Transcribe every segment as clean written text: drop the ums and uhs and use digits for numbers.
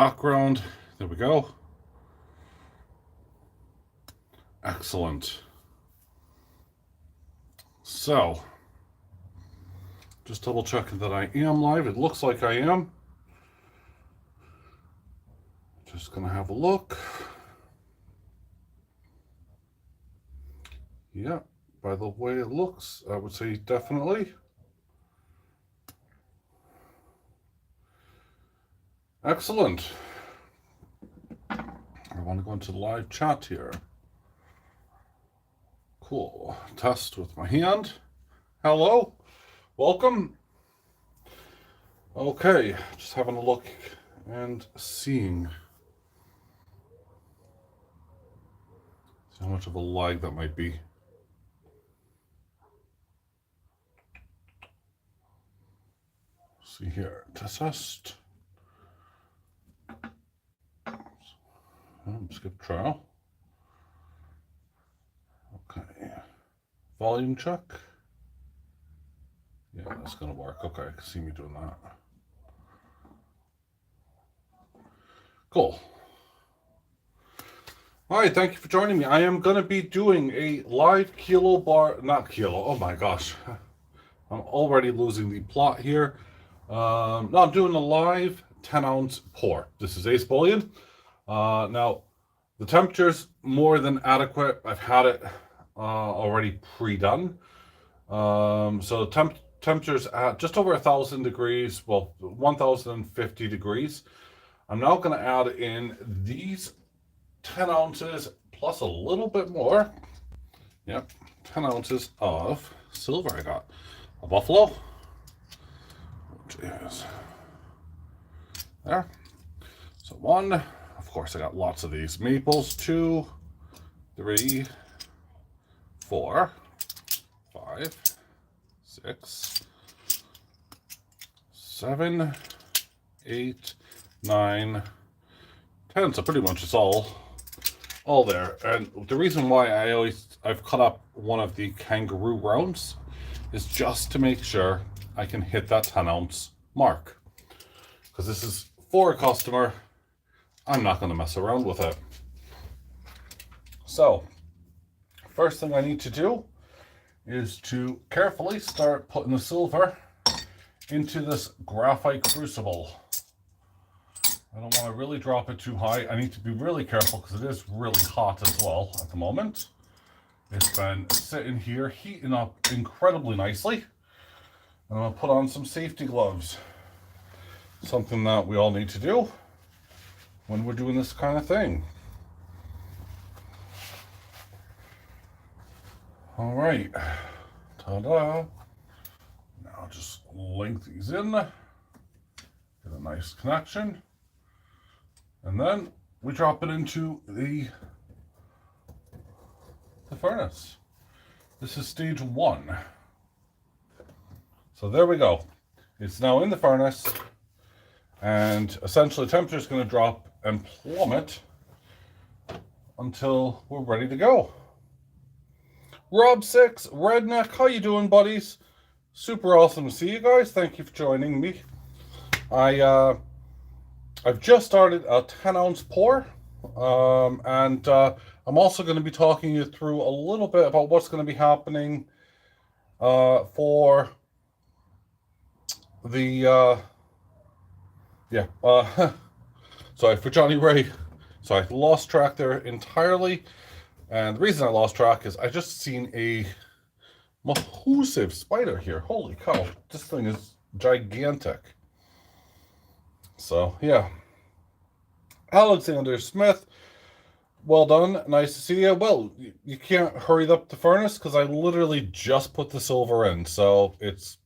background. There we go. Excellent. So, just double checking that I am live. It looks like I am. Just gonna have a look. Yeah, by the way it looks, I would say definitely. Excellent. I want to go into the live chat here. Cool. Test with my hand. Hello. Welcome. Okay, just having a look and seeing. See how much of a lag that might be. See here. Test. Skip trial. Okay. Volume check. Yeah, that's gonna work. Okay, I can see me doing that. Cool. All right, thank you for joining me. I am gonna be doing a live oh my gosh. I'm already losing the plot here. No, I'm doing a live 10-ounce pour. This is AceBullion. Now, the temperature's more than adequate. I've had it already pre-done. So temperature's at just over 1,000 degrees, well, 1,050 degrees. I'm now going to add in these 10 ounces plus a little bit more. Yep, 10 ounces of silver. I got a buffalo, which is there. So 1, of course, I got lots of these maples. 2, 3, 4, 5, 6, 7, 8, 9, 10. So pretty much it's all there. And the reason why I've cut up one of the kangaroo rounds is just to make sure I can hit that 10-ounce mark, because this is for a customer. I'm not going to mess around with it. So, first thing I need to do is to carefully start putting the silver into this graphite crucible. I don't want to really drop it too high. I need to be really careful because it is really hot as well at the moment. It's been sitting here heating up incredibly nicely. And I'm going to put on some safety gloves. Something that we all need to do when we're doing this kind of thing. All right, ta-da. Now just link these in, get a nice connection, and then we drop it into the furnace. This is stage 1. So there we go. It's now in the furnace, and essentially the temperature is going to drop and plummet until we're ready to go. Rob6, Redneck, how you doing, buddies? Super awesome to see you guys. Thank you for joining me. I've just started a 10-ounce pour, and I'm also going to be talking you through a little bit about what's going to be happening for the sorry, for Johnny Ray. Sorry, lost track there entirely. And the reason I lost track is I just seen a massive spider here. Holy cow, this thing is gigantic. So, yeah. Alexander Smith, well done. Nice to see you. Well, you can't hurry up the furnace because I literally just put the silver in. So, it's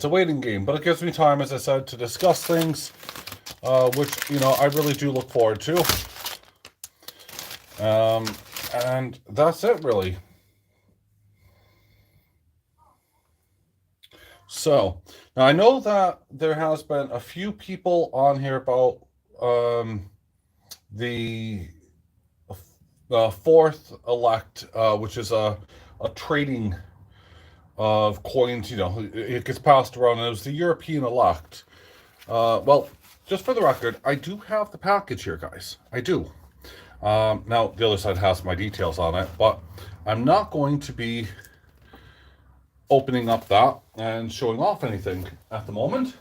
a waiting game. But it gives me time, as I said, to discuss things, which, you know, I really do look forward to. And that's it, really. So, now I know that there has been a few people on here about the fourth elect, which is a trading of coins. You know, it gets passed around, and it was the European elect. Well, just for the record, I do have the package here, guys. I do. Now, the other side has my details on it, but I'm not going to be opening up that and showing off anything at the moment.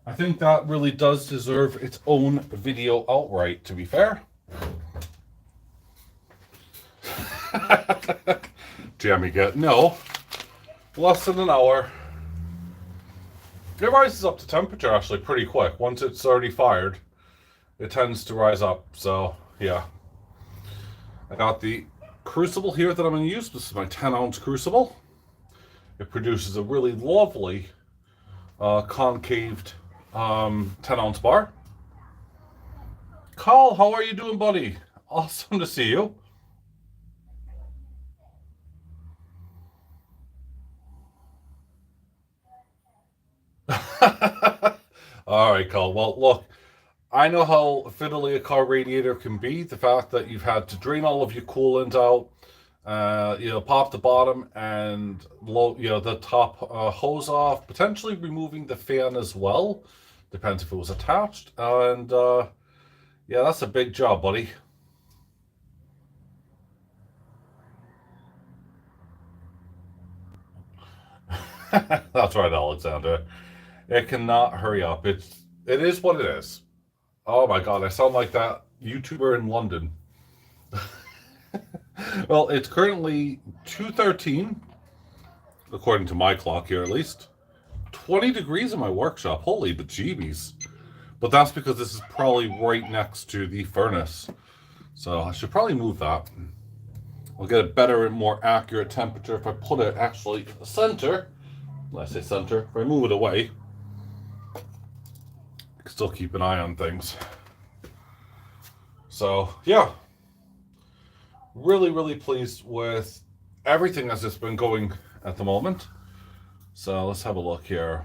I think that really does deserve its own video outright, to be fair. Jammy get no. Less than an hour. It rises up to temperature actually pretty quick. Once it's already fired, it tends to rise up. So yeah. I got the crucible here that I'm going to use. This is my 10-ounce crucible. It produces a really lovely concaved 10-ounce bar. Carl, how are you doing, buddy? Awesome to see you. All right, Carl. Well, look, I know how fiddly a car radiator can be. The fact that you've had to drain all of your coolant out, pop the bottom and the top hose off, potentially removing the fan as well. Depends if it was attached. And yeah, that's a big job, buddy. That's right, Alexander. It cannot hurry up. It is what it is. Oh my god, I sound like that YouTuber in London. Well, it's currently 2:13, according to my clock here at least. 20 degrees in my workshop. Holy bejeebies. But that's because this is probably right next to the furnace. So I should probably move that. I'll get a better and more accurate temperature if I put it actually in the center. When I say center, if I move it away, I can still keep an eye on things. So yeah, really, really pleased with everything as it's been going at the moment. So let's have a look here.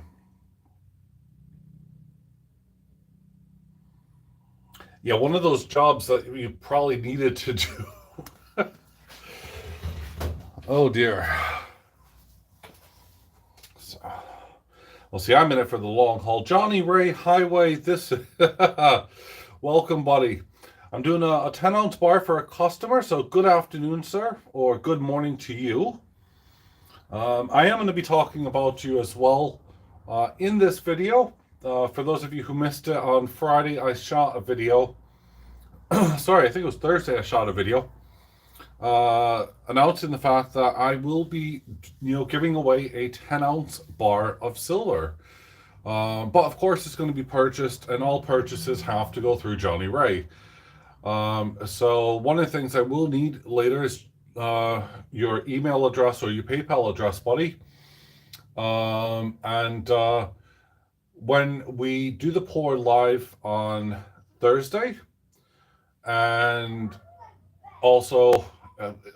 Yeah, one of those jobs that you probably needed to do. Oh dear. So, well, see, I'm in it for the long haul. Johnny Ray Highway, this welcome, buddy. I'm doing a 10-ounce bar for a customer, so good afternoon, sir, or good morning to you. I am going to be talking about you as well in this video. For those of you who missed it, on Friday I shot a video. Sorry, I think it was Thursday I shot a video announcing the fact that I will be, giving away a 10-ounce bar of silver. But of course it's going to be purchased, and all purchases have to go through Johnny Ray. So one of the things I will need later is your email address or your PayPal address, buddy. When we do the pour live on Thursday, and also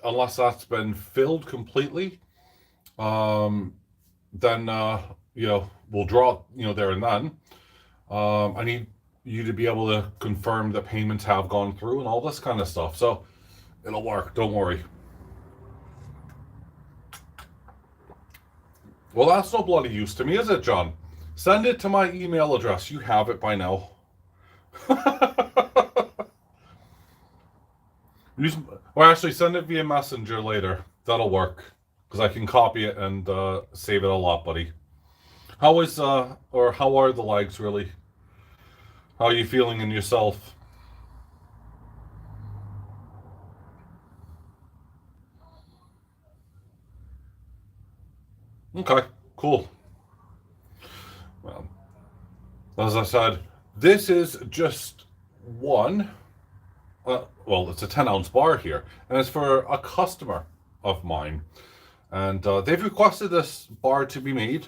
unless that's been filled completely, then we'll draw there and then. I need you to be able to confirm that payments have gone through and all this kind of stuff. So it'll work, don't worry. Well, that's no bloody use to me, is it, John? Send it to my email address. You have it by now. Or actually, send it via Messenger later. That'll work, because I can copy it and save it a lot, buddy. How are the legs, really? How are you feeling in yourself? Okay, cool. Well, as I said, this is just one. Well, it's a 10-ounce bar here, and it's for a customer of mine. And they've requested this bar to be made.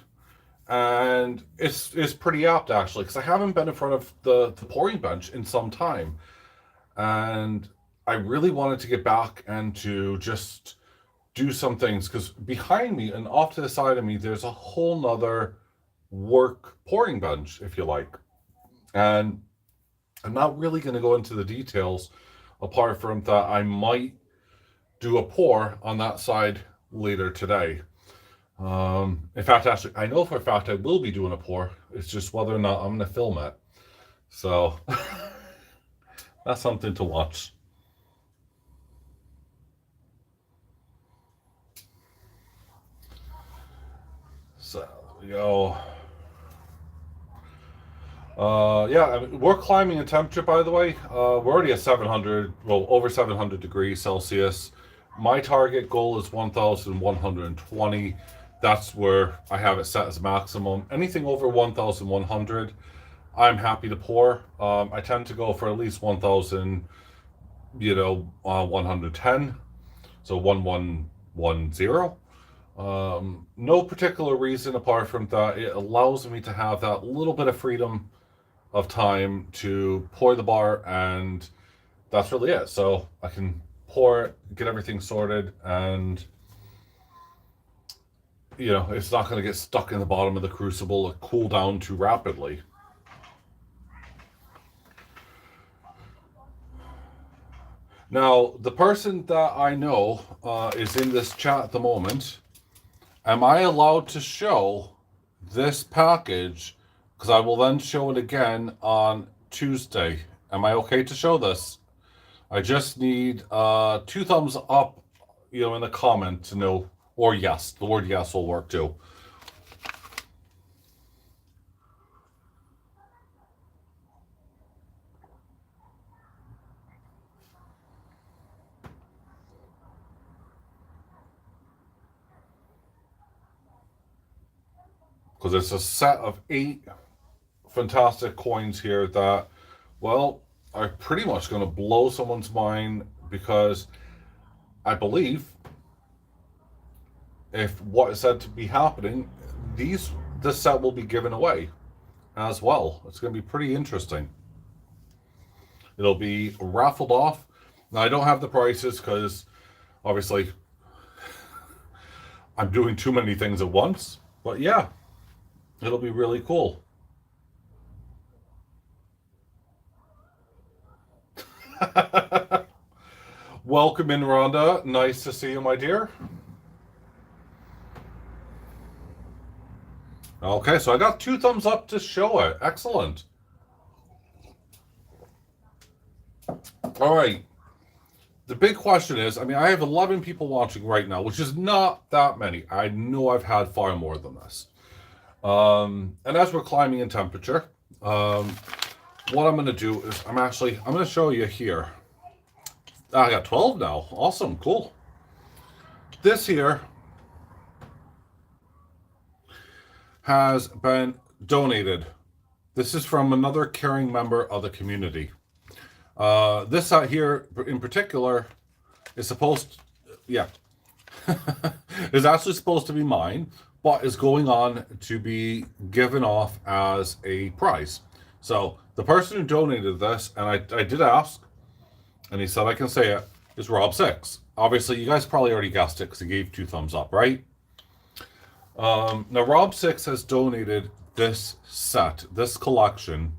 And it's pretty apt, actually, because I haven't been in front of the pouring bench in some time. And I really wanted to get back and to just do some things, because behind me and off to the side of me, there's a whole nother work pouring bench, if you like. And I'm not really going to go into the details, apart from that I might do a pour on that side later today. In fact, actually, I know for a fact I will be doing a pour. It's just whether or not I'm going to film it. So that's something to watch. So there we go. Yeah, I mean, we're climbing in temperature, by the way. We're already at 700, well, over 700 degrees Celsius. My target goal is 1,120. That's where I have it set as maximum. Anything over 1,100, I'm happy to pour. I tend to go for at least 1,000, 110. So 1110. No particular reason apart from that. It allows me to have that little bit of freedom of time to pour the bar, and that's really it. So I can pour it, get everything sorted, and it's not going to get stuck in the bottom of the crucible or cool down too rapidly. Now, the person that I know is in this chat at the moment. Am I allowed to show this package? Because I will then show it again on Tuesday. Am I okay to show this? I just need 2 thumbs up, in the comment to know, or yes. The word yes will work too. Because it's a set of 8 fantastic coins here that, well, are pretty much going to blow someone's mind, because I believe if what is said to be happening, this set will be given away as well. It's going to be pretty interesting. It'll be raffled off. Now, I don't have the prices because obviously I'm doing too many things at once. But yeah, it'll be really cool. Welcome in, Rhonda. Nice to see you, my dear. Okay, so I got 2 thumbs up to show it. Excellent. All right. The big question is, I have 11 people watching right now, which is not that many. I know I've had far more than this. And as we're climbing in temperature, what I'm going to do is I'm going to show you here. I got 12 now. Awesome. Cool. This here has been donated. This is from another caring member of the community. This out here in particular is is actually supposed to be mine, but is going on to be given off as a prize. So the person who donated this, and I did ask, and he said I can say it, is Rob6. Obviously, you guys probably already guessed it because he gave 2 thumbs up, right? Now, Rob6 has donated this set, this collection,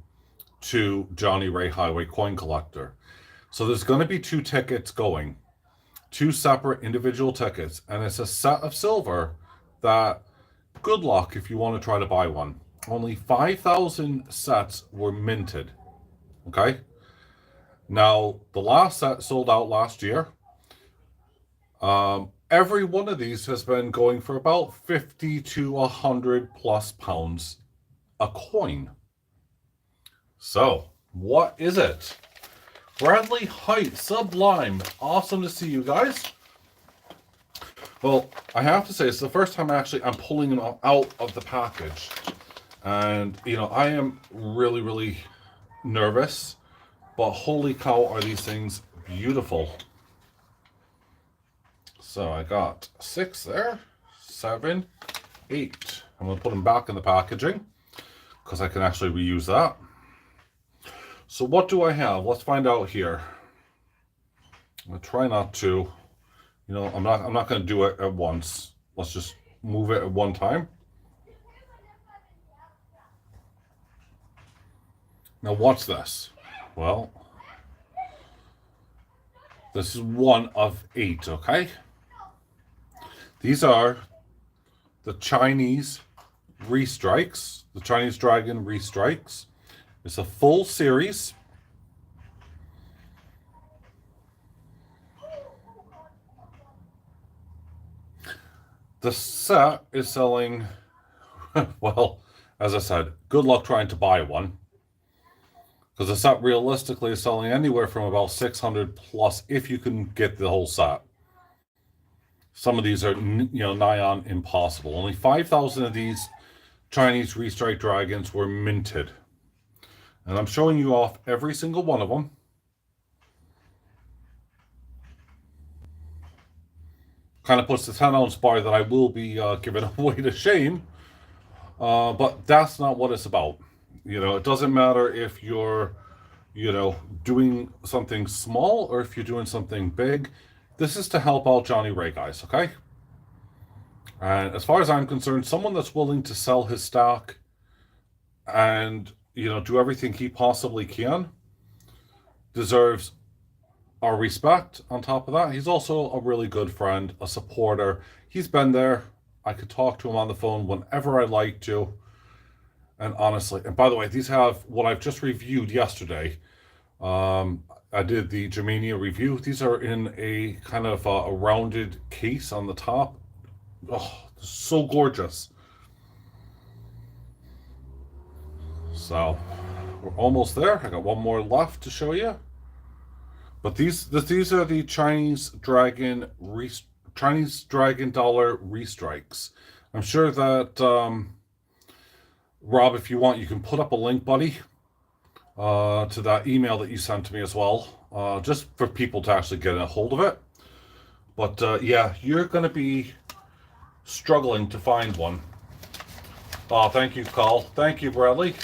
to Johnny Ray Highway Coin Collector. So there's going to be 2 tickets going, 2 separate individual tickets, and it's a set of silver that, good luck if you want to try to buy one. Only 5,000 sets were minted. Okay? Now, the last set sold out last year. Every one of these has been going for about 50 to 100 plus pounds a coin. So, what is it? Bradley Height, Sublime. Awesome to see you guys. Well, I have to say, it's the first time I'm pulling them out of the package. And, I am really, really nervous. But holy cow, are these things beautiful. So I got 6 there, 7, 8. I'm going to put them back in the packaging because I can actually reuse that. So what do I have? Let's find out here. I'm going to try not to, I'm not going to do it at once. Let's just move it at one time. Now what's this? Well, this is 1 of 8, okay? These are the Chinese Restrikes, the Chinese Dragon Restrikes. It's a full series. The set is selling, well, as I said, good luck trying to buy one. Because the set realistically is selling anywhere from about 600 plus if you can get the whole set. Some of these are, nigh on impossible. Only 5,000 of these Chinese Restrike Dragons were minted. And I'm showing you off every single one of them. Kind of puts the 10-ounce bar that I will be giving away to shame. But that's not what it's about. It doesn't matter if you're, doing something small or if you're doing something big. This is to help out Johnny Ray, guys, okay? And as far as I'm concerned, someone that's willing to sell his stock and, do everything he possibly can deserves our respect. On top of that, he's also a really good friend, a supporter. He's been there. I could talk to him on the phone whenever I like to. And honestly, and by the way, these have what I've just reviewed yesterday. I did the Germania review. These are in a kind of a rounded case on the top. Oh, so gorgeous. So we're almost there. I got one more left to show you. But these are the Chinese Dragon dollar restrikes. I'm sure that Rob, if you want, you can put up a link, buddy, to that email that you sent to me as well, just for people to actually get a hold of it. But yeah, you're going to be struggling to find one. Oh, thank you, Carl. Thank you, Bradley.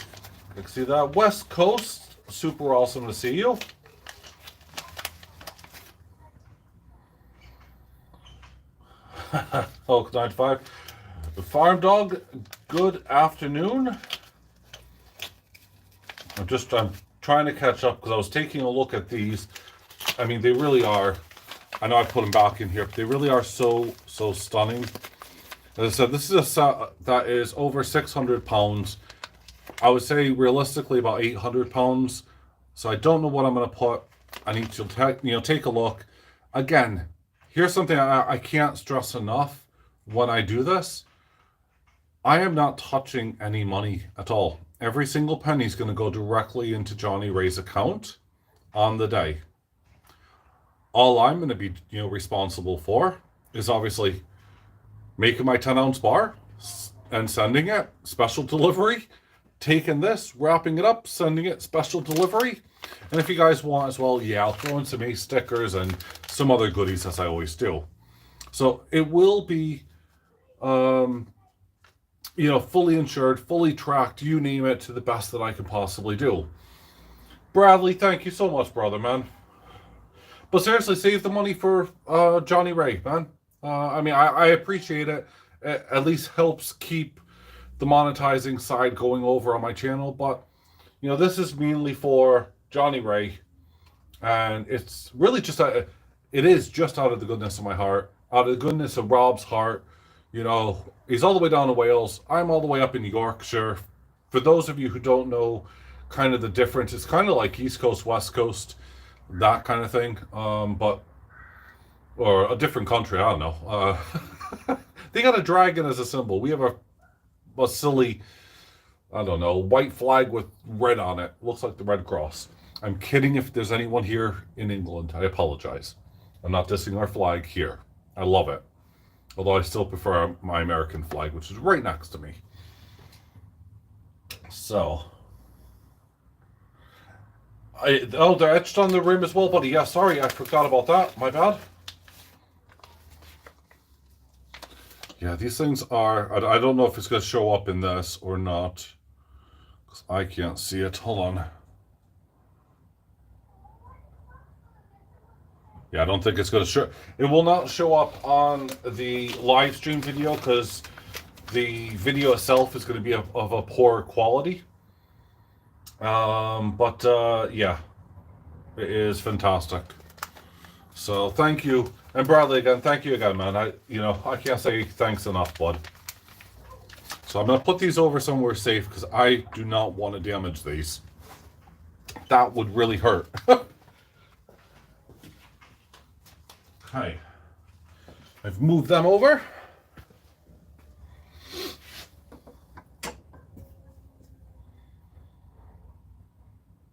I can see that. West Coast, super awesome to see you. Hulk 95. Farm Dog, good afternoon. I'm trying to catch up because I was taking a look at these. I mean, they really are. I know I put them back in here, but they really are so stunning. As I said, this is a set that is over 600 pounds. I would say realistically about 800 pounds. So I don't know what I'm going to put. I need to take a look. Again, here's something I can't stress enough when I do this. I am not touching any money at all. Every single penny is going to go directly into Johnny Ray's account on the day. All I'm going to be, responsible for is obviously making my 10-ounce bar and sending it, special delivery, taking this, wrapping it up, sending it, special delivery. And if you guys want as well, yeah, I'll throw in some Ace stickers and some other goodies as I always do. So it will be, fully insured, fully tracked, you name it, to the best that I can possibly do. Bradley, thank you so much, brother, man. But seriously, save the money for Johnny Ray, man. I appreciate it. It at least helps keep the monetizing side going over on my channel. But, this is mainly for Johnny Ray. And it's really just, it is just out of the goodness of my heart, out of the goodness of Rob's heart. He's all the way down to Wales. I'm all the way up in Yorkshire. For those of you who don't know kind of the difference, it's kind of like East Coast, West Coast, that kind of thing. Or a different country, I don't know. They got a dragon as a symbol. We have a silly, I don't know, white flag with red on it. Looks like the Red Cross. I'm kidding if there's anyone here in England. I apologize. I'm not dissing our flag here. I love it. Although I still prefer my American flag, which is right next to me. So. They're etched on the rim as well, buddy. Yeah, sorry, I forgot about that. My bad. Yeah, these things are... I don't know if it's going to show up in this or not. Because I can't see it. Hold on. Yeah, I don't think it's going to show... It will not show up on the live stream video because the video itself is going to be of a poor quality. Yeah, it is fantastic. So thank you. And Bradley, again, thank you again, man. I can't say thanks enough, bud. So I'm going to put these over somewhere safe because I do not want to damage these. That would really hurt. Okay. I've moved them over.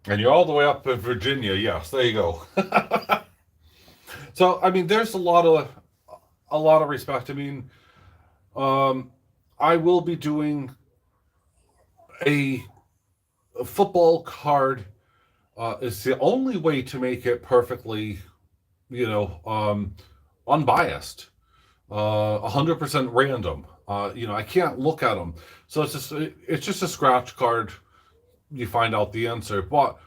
And you're all the way up in Virginia. Yes, there you go. So, I mean, there's a lot of respect. I mean, I will be doing a football card. It's the only way to make it perfectly, unbiased, 100% random. I can't look at them, so it's just a scratch card. You find out the answer, but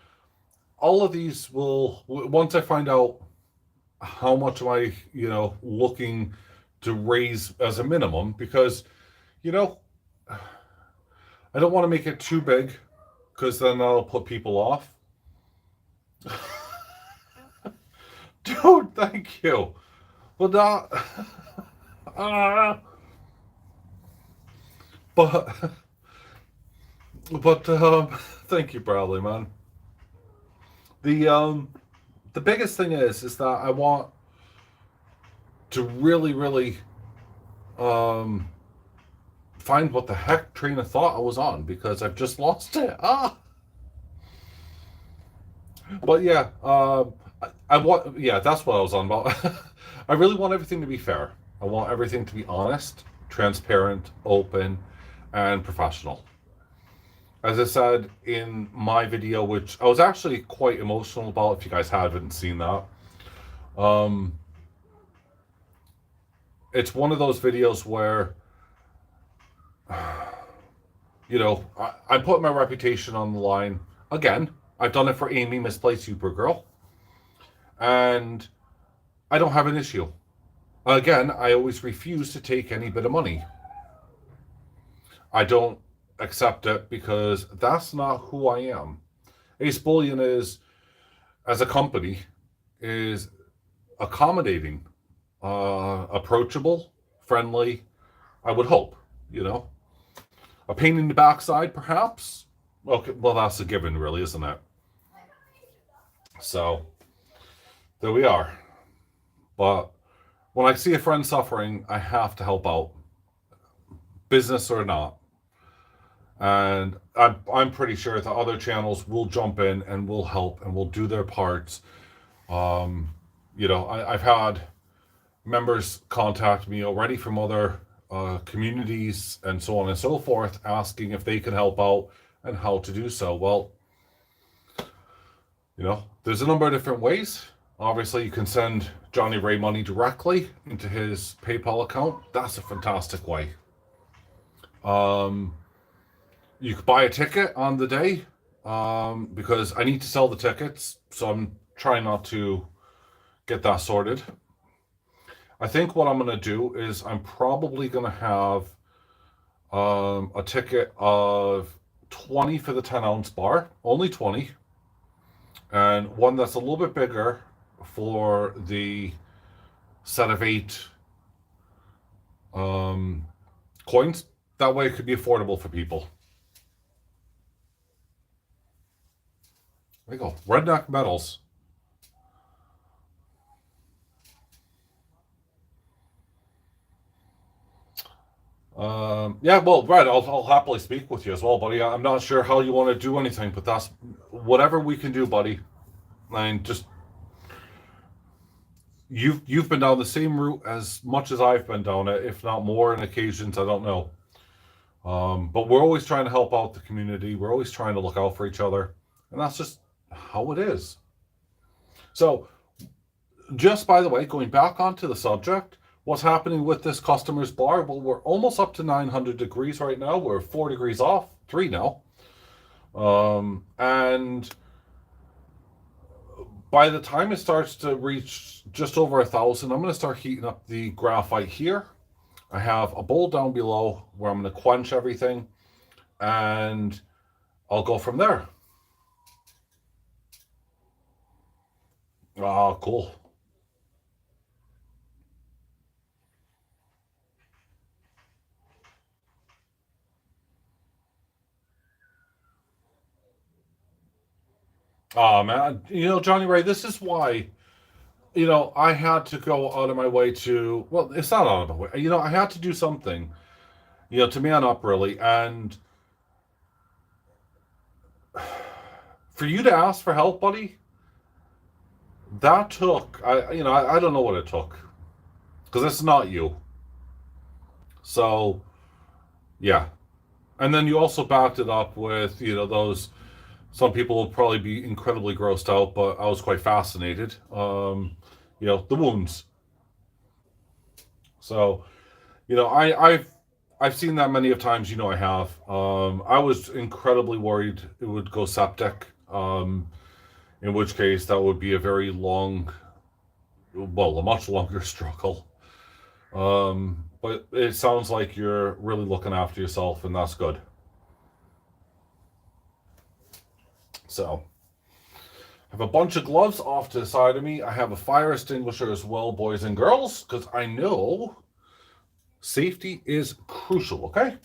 all of these will, once I find out how much am I, looking to raise as a minimum, because you know I don't want to make it too big because then that'll put people off. Dude, thank you. But not. But thank you, Bradley, man. The biggest thing is that I want to really, really find what the heck train of thought I was on because I've just lost it. But yeah, I want, yeah, that's what I was on about. I really want everything to be fair. I want everything to be honest, transparent, open, and professional. As I said in my video, which I was actually quite emotional about, if you guys haven't seen that, it's one of those videos where, I'm putting my reputation on the line. Again, I've done it for Amy, Misplaced Supergirl, and I don't have an issue. Again, I always refuse to take any bit of money. I don't accept it because that's not who I am. AceBullion is, as a company, is accommodating, approachable, friendly, I would hope, A pain in the backside, perhaps? Okay, well, that's a given, really, isn't it? So, there we are. But when I see a friend suffering, I have to help out, business or not. And I'm pretty sure that other channels will jump in and will help and will do their parts. I've had members contact me already from other communities and so on and so forth, asking if they can help out and how to do so. Well, there's a number of different ways. Obviously, you can send Johnny Ray money directly into his PayPal account. That's a fantastic way. You could buy a ticket on the day, because I need to sell the tickets, so I'm trying not to get that sorted. I think what I'm going to do is I'm probably going to have a ticket of 20 for the 10-ounce bar, only 20, and one that's a little bit bigger for the set of 8 coins. That way it could be affordable for people. There you go. Redneck Metals. Yeah, well, Red, I'll happily speak with you as well, buddy. I'm not sure how you want to do anything, but that's whatever we can do, buddy. And just you've been down the same route as much as I've been down it, if not more on occasions. I don't know. But we're always trying to help out the community. We're always trying to look out for each other, and that's just how it is. So, just by the way, going back onto the subject, what's happening with this customer's bar? Well, we're almost up to 900 degrees right now. We're 4 degrees off, 3 now. And by the time it starts to reach just over 1,000, I'm going to start heating up the graphite here. I have a bowl down below where I'm going to quench everything, and I'll go from there. Ah, cool. Oh man, Johnny Ray, this is why I had to go out of my way to. Well, it's not out of my way. I had to do something, to man up really, and for you to ask for help, buddy, that took. I don't know what it took because it's not you. So yeah, and then you also backed it up with those. Some people will probably be incredibly grossed out, but I was quite fascinated. The wounds. So I've seen that many of times. I have. I was incredibly worried it would go septic. In which case that would be a very long, well, a much longer struggle. But it sounds like you're really looking after yourself, and that's good. So I have a bunch of gloves off to the side of me. I have a fire extinguisher as well, boys and girls, because I know safety is crucial, okay?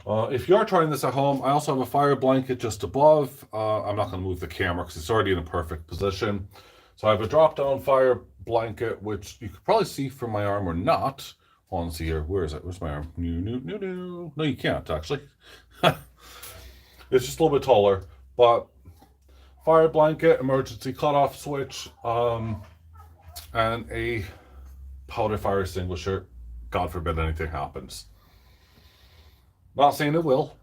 If you're trying this at home, I also have a fire blanket just above. I'm not going to move the camera because it's already in a perfect position. So I have a drop-down fire blanket, which you could probably see from my arm or not. Hold on, see here. Where is it? Where's my arm? No, you can't, actually. It's just a little bit taller. But fire blanket, emergency cutoff switch, and a powder fire extinguisher. God forbid anything happens. Not saying it will,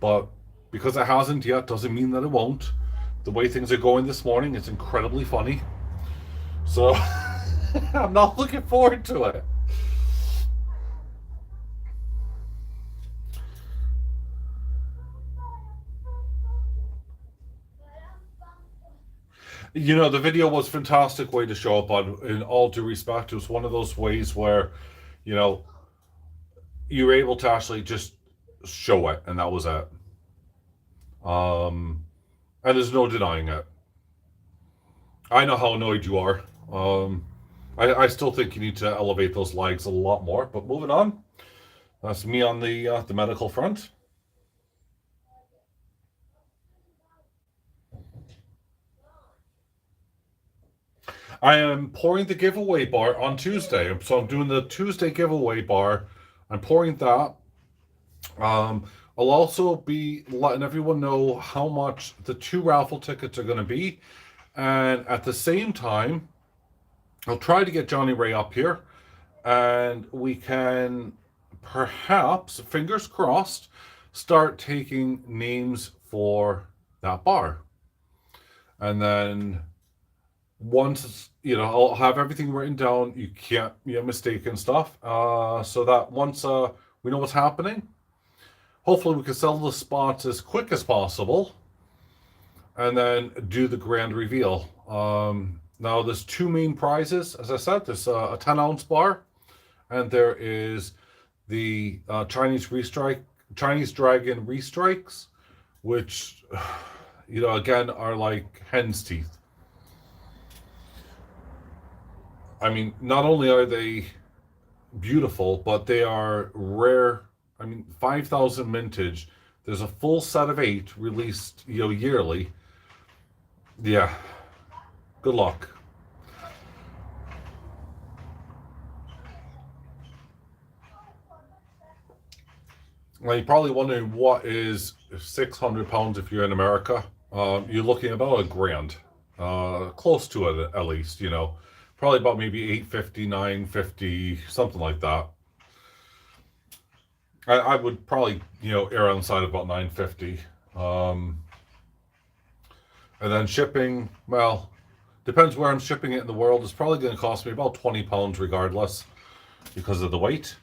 but because it hasn't yet doesn't mean that it won't. The way things are going this morning, it's incredibly funny. So I'm not looking forward to it. The video was a fantastic way to show up on, in all due respect. It was one of those ways where, you know, you were able to actually just show it, and that was it. Um, and there's no denying it. I know how annoyed you are. I still think you need to elevate those legs a lot more. But moving on, that's me on the medical front. I am pouring the giveaway bar on Tuesday, so I'm doing the Tuesday giveaway bar. I'm pouring that. Um, I'll also be letting everyone know how much the two raffle tickets are going to be, and at the same time, I'll try to get Johnny Ray up here, and we can perhaps, fingers crossed, start taking names for that bar. And then once, I'll have everything written down. You can't, mistake and stuff. So that once we know what's happening, hopefully we can sell the spots as quick as possible, and then do the grand reveal. Now there's two main prizes. As I said, there's a 10-ounce bar, and there is the Chinese Dragon Restrikes, which, again, are like hen's teeth. I mean, not only are they beautiful, but they are rare. I mean, 5,000 mintage. There's a full set of 8 released, yearly. Yeah, good luck. Now, you're probably wondering what is £600 if you're in America. You're looking about a grand, close to it at least. Probably about maybe 850, 950, something like that. I would probably err on the side of about 950. And then shipping, well, depends where I'm shipping it in the world. It's probably going to cost me about £20 regardless because of the weight.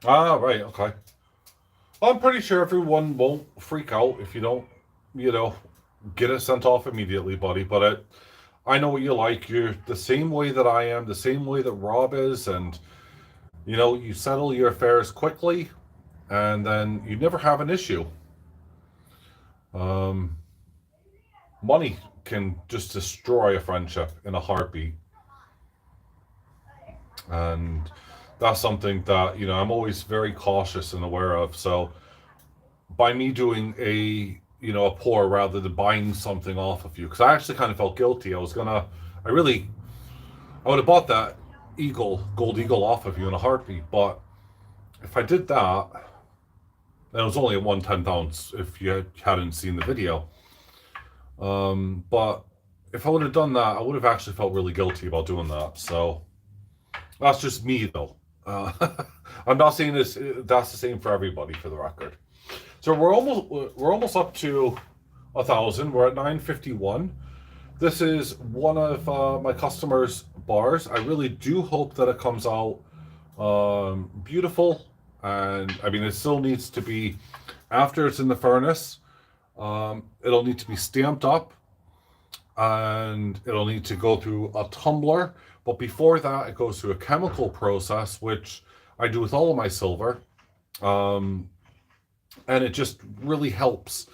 Ah, right, okay. I'm pretty sure everyone won't freak out if you don't, you know, get it sent off immediately, buddy. But I know what you like. You're the same way that I am, the same way that Rob is, and you settle your affairs quickly, and then you never have an issue. Um, Money can just destroy a friendship in a heartbeat. And that's something that, I'm always very cautious and aware of. So by me doing a pour rather than buying something off of you, because I actually kind of felt guilty. I would have bought that gold eagle off of you in a heartbeat. But if I did that, and it was only a 1/10 ounce if you hadn't seen the video. But if I would have done that, I would have actually felt really guilty about doing that. So that's just me, though. Uh, I'm not saying that's the same for everybody, for the record. So we're almost up to 1,000. We're at 951. This is one of my customers' bars. I really do hope that it comes out beautiful. And I mean, it still needs to be, after it's in the furnace, it'll need to be stamped up, and it'll need to go through a tumbler. But before that, it goes through a chemical process, which I do with all of my silver. Um, and it just really helps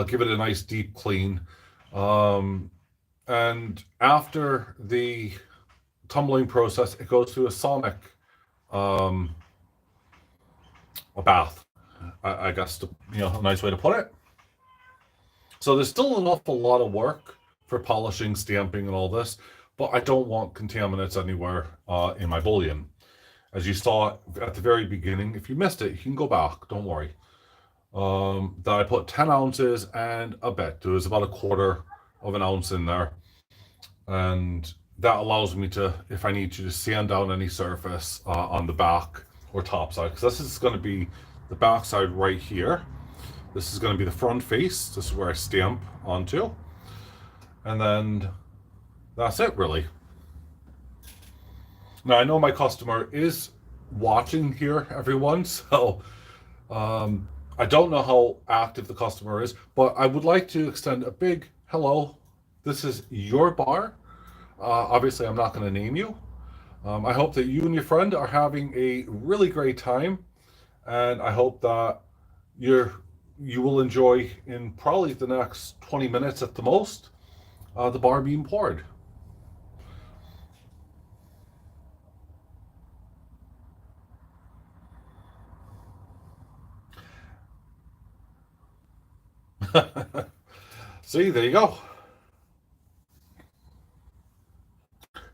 give it a nice deep clean. Um, and after the tumbling process, it goes through a sonic um, a bath, I guess, a nice way to put it. So there's still an awful lot of work for polishing, stamping, and all this, but I don't want contaminants anywhere in my bullion. As you saw at the very beginning, if you missed it, you can go back, don't worry. That I put 10 ounces and a bit. There was about a quarter of an ounce in there. And that allows me to, if I need to, just sand down any surface on the back or top side. Because this is going to be the back side right here. This is going to be the front face. This is where I stamp onto. And then that's it, really. Now, I know my customer is watching here, everyone. So I don't know how active the customer is, but I would like to extend a big hello. This is your bar. Obviously, I'm not going to name you. I hope that you and your friend are having a really great time, and I hope that you will enjoy, in probably the next 20 minutes at the most, the bar being poured. See, there you go.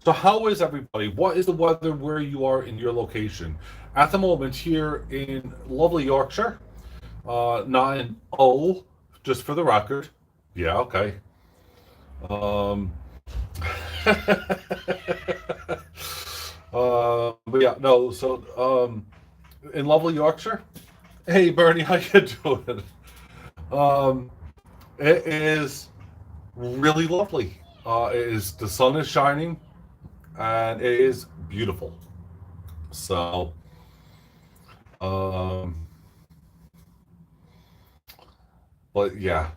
So how is everybody? What is the weather where you are in your location? At the moment here in lovely Yorkshire, not in just for the record. Yeah, okay. Um, but yeah, no, so in lovely Yorkshire. Hey Bernie, how you doing? Um, it is really lovely. The sun is shining, and it is beautiful. So, um, but yeah,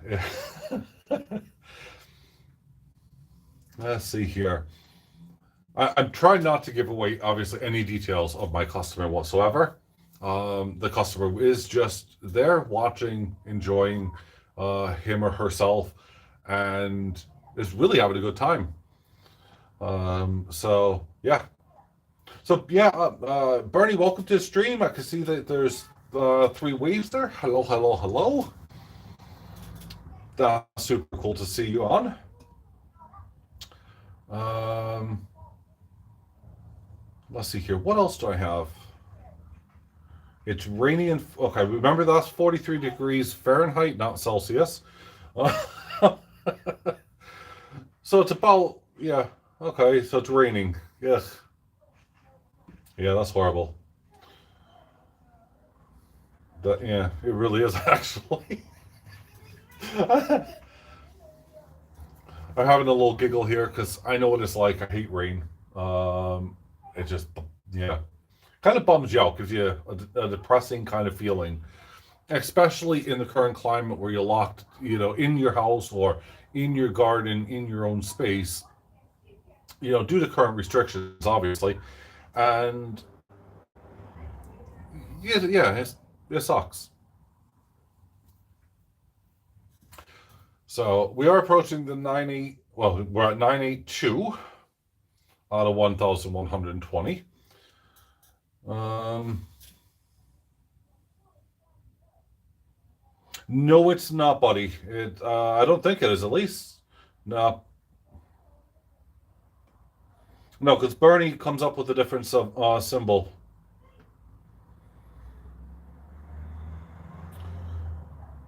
let's see here. I'm trying not to give away, obviously, any details of my customer whatsoever. The customer is just there watching, enjoying him or herself, and is really having a good time. So yeah. So yeah, Bernie, welcome to the stream. I can see that there's 3 waves there. Hello, hello, hello. That's super cool to see you on. Let's see here. What else do I have? It's rainy and okay. Remember that's 43 degrees Fahrenheit, not Celsius. So it's about, yeah. Okay, so it's raining. Yes. Yeah, that's horrible. Yeah, it really is actually. I'm having a little giggle here because I know what it's like. I hate rain. It just, yeah, kind of bums you out, gives you a depressing kind of feeling, especially in the current climate where you're locked, in your house or in your garden, in your own space, due to current restrictions, obviously. And yeah, it sucks. So we are approaching the 98. Well, we're at 982 out of 1,120. Um, no, it's not, buddy. I don't think it is. At least, no, no, because Bernie comes up with a different symbol.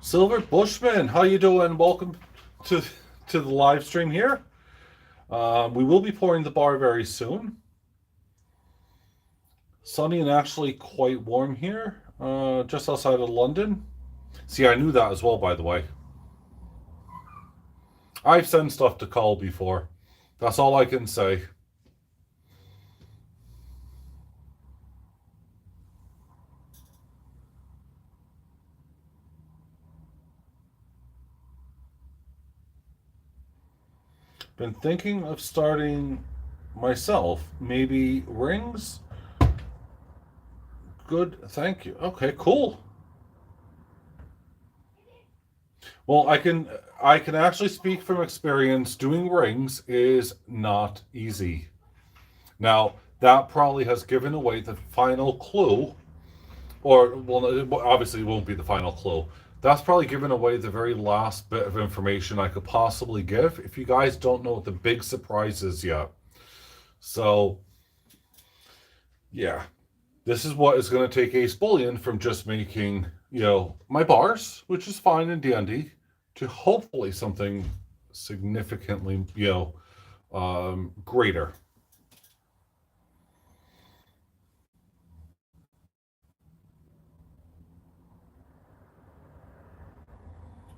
Silver Bushman, how you doing? Welcome to the live stream here. We will be pouring the bar very soon. Sunny and actually quite warm here, just outside of London. See, I knew that as well, by the way. I've sent stuff to Cole before. That's all I can say. Been thinking of starting myself. Maybe rings? Good, thank you. Okay, cool. Well, I can actually speak from experience. Doing rings is not easy. Now, that probably has given away the final clue, or well, obviously it won't be the final clue. That's probably given away the very last bit of information I could possibly give if you guys don't know what the big surprise is yet. So, yeah, this is what is going to take AceBullion from just making, my bars, which is fine in D&D, to hopefully something significantly, greater.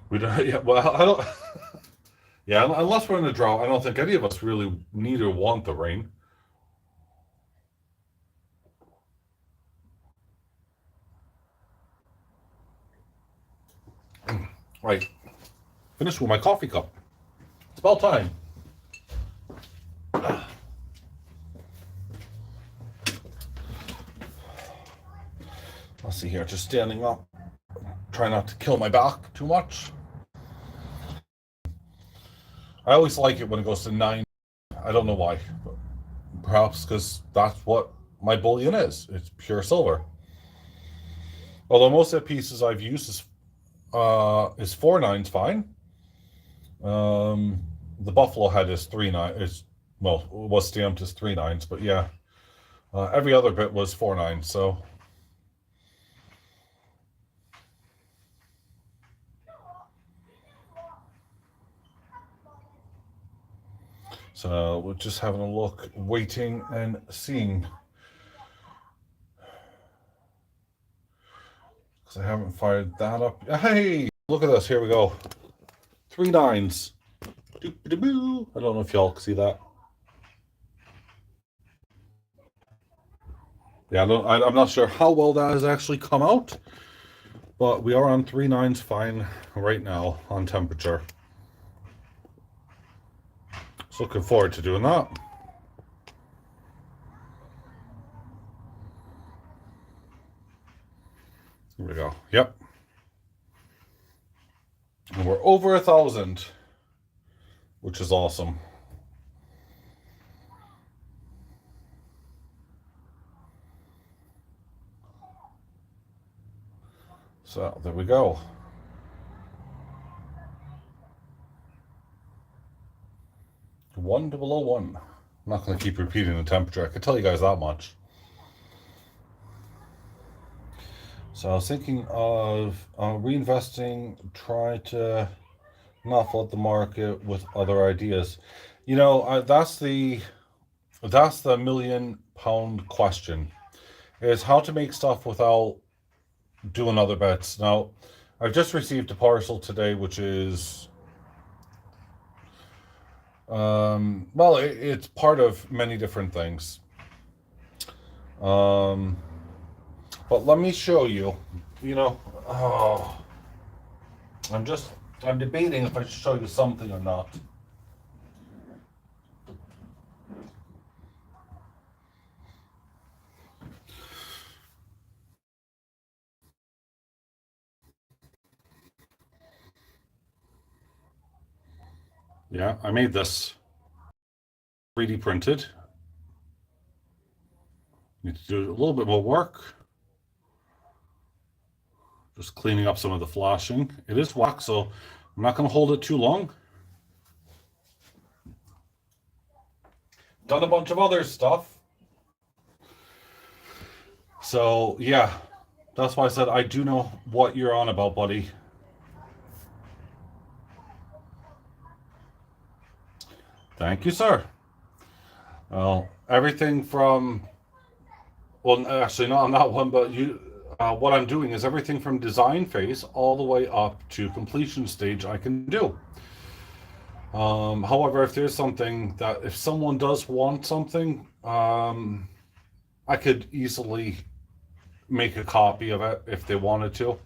We don't, yeah, well, I don't, yeah, unless we're in a drought, I don't think any of us really need or want the rain. Right, finished with my coffee cup. It's about time. Let's see here, just standing up. Try not to kill my back too much. I always like it when it goes to 9. I don't know why. But perhaps because that's what my bullion is. It's pure silver. Although most of the pieces I've used is 4 9s fine. The buffalo head is 3 9. Was stamped as 3 9s, but yeah, every other bit was 4 9s. So we're just having a look, waiting and seeing. Because I haven't fired that up. Hey, look at this. Here we go. 3 9s. I don't know if y'all can see that. Yeah, I'm not sure how well that has actually come out, but we are on 3 9s fine right now on temperature. So looking forward to doing that. Here we go. Yep. And we're over 1,000, which is awesome. So there we go. One to below 1. I'm not going to keep repeating the temperature. I can tell you guys that much. So I was thinking of reinvesting, try to not flood the market with other ideas. That's the £1,000,000 question: is how to make stuff without doing other bets. Now, I've just received a parcel today, which is it's part of many different things. But let me show you. Oh, I'm debating if I should show you something or not. Yeah, I made this 3D printed. Need to do a little bit more work. Just cleaning up some of the flashing. It is wax, so I'm not going to hold it too long. Done a bunch of other stuff. So, yeah. That's why I said I do know what you're on about, buddy. Thank you, sir. Well, everything from... Well, actually, not on that one, but what I'm doing is everything from design phase all the way up to completion stage I can do. However, if there's something that if someone does want something, I could easily make a copy of it if they wanted to.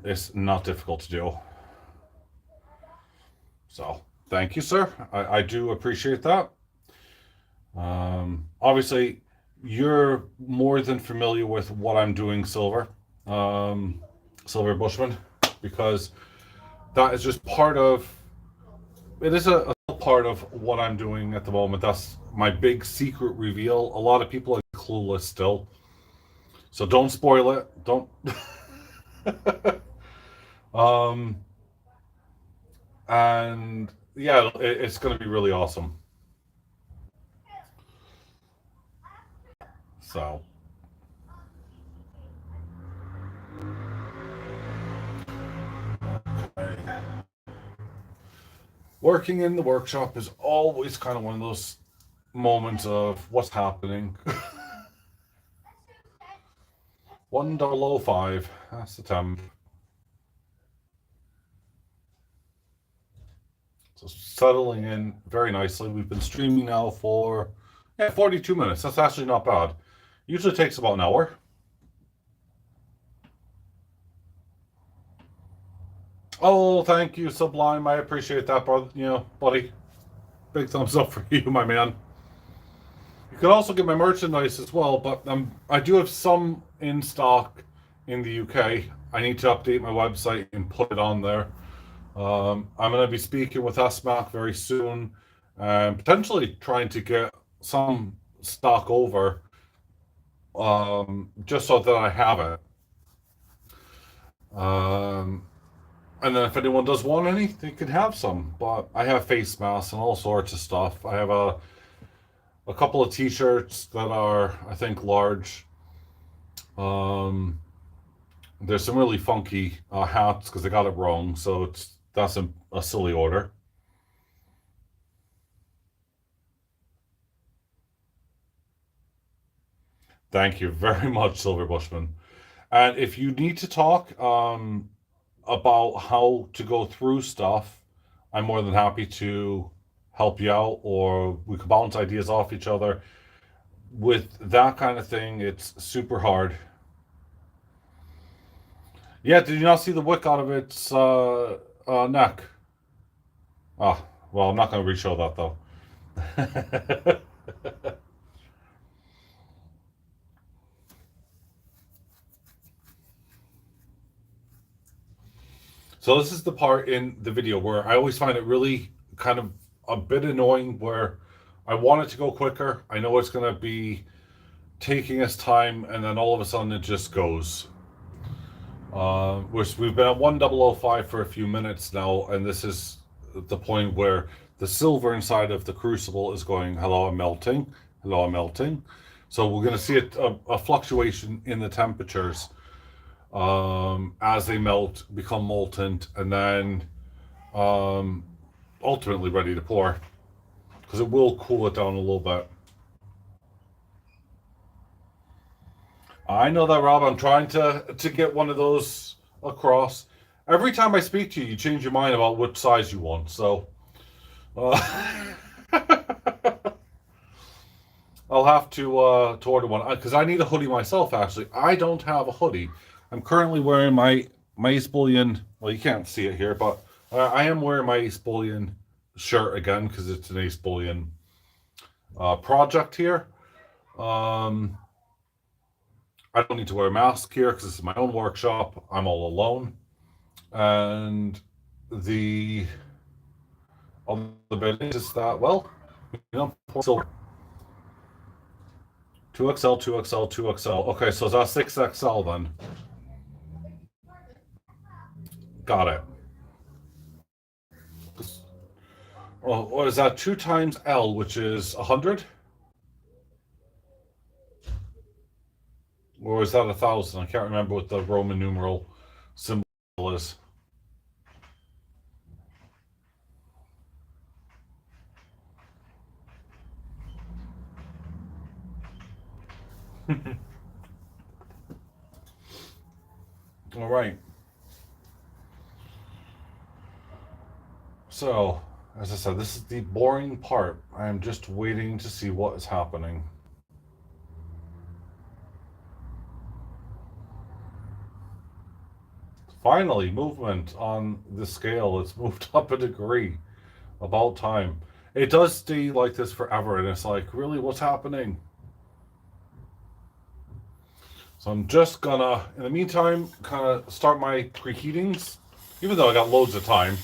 It's not difficult to do. So, thank you, sir. I do appreciate that. Obviously, you're more than familiar with what I'm doing, Silver Bushman, because that is just part of it. Is a part of what I'm doing at the moment. That's my big secret reveal. A lot of people are clueless still, so don't spoil it. Don't. And yeah, it's going to be really awesome. So. Working in the workshop is always kind of one of those moments of what's happening. 1005, that's the temp. So settling in very nicely. We've been streaming now for 42 minutes. That's actually not bad. Usually takes about an hour. Oh, thank you, Sublime. I appreciate that, brother. Buddy. Big thumbs up for you, my man. You can also get my merchandise as well, but I do have some in stock in the UK. I need to update my website and put it on there. I'm going to be speaking with SMAC very soon and potentially trying to get some stock over just so that I have it. And then if anyone does want any, they can have some. But I have face masks and all sorts of stuff. I have a couple of t-shirts that are, I think, large. There's some really funky hats because I got it wrong, so that's a silly order. Thank you very much, Silver Bushman. And if you need to talk about how to go through stuff, I'm more than happy to help you out, or we can bounce ideas off each other. With that kind of thing, it's super hard. Yeah, did you not see the wick out of its neck? Ah, well, I'm not going to re-show that though. So this is the part in the video where I always find it really kind of a bit annoying where I want it to go quicker. I know it's going to be taking its time, and then all of a sudden it just goes. We've been at 1005 for a few minutes now, and this is the point where the silver inside of the crucible is going, hello, I'm melting. Hello, I'm melting. So we're going to see a fluctuation in the temperatures as they melt, become molten, and then ultimately ready to pour, because it will cool it down a little bit. I know that, Rob. I'm trying to get one of those across. Every time I speak to you, you change your mind about which size you want. So I'll have to order one because I need a hoodie myself. Actually, I don't have a hoodie. I'm currently wearing my AceBullion. Well, you can't see it here, but I am wearing my AceBullion shirt again because it's an AceBullion project here. I don't need to wear a mask here because this is my own workshop. I'm all alone. And the other bit is that, well, so 2XL, 2XL, 2XL. Okay, so that's 6XL then. Got it. Well, what is that? 2 times L, which is 100? Or is that 1,000? I can't remember what the Roman numeral symbol is. All right. So, as I said, this is the boring part. I am just waiting to see what is happening. Finally, movement on the scale. It's moved up a degree. About time. It does stay like this forever, and it's like, really, what's happening? So I'm just gonna, in the meantime, kind of start my preheatings, even though I got loads of time.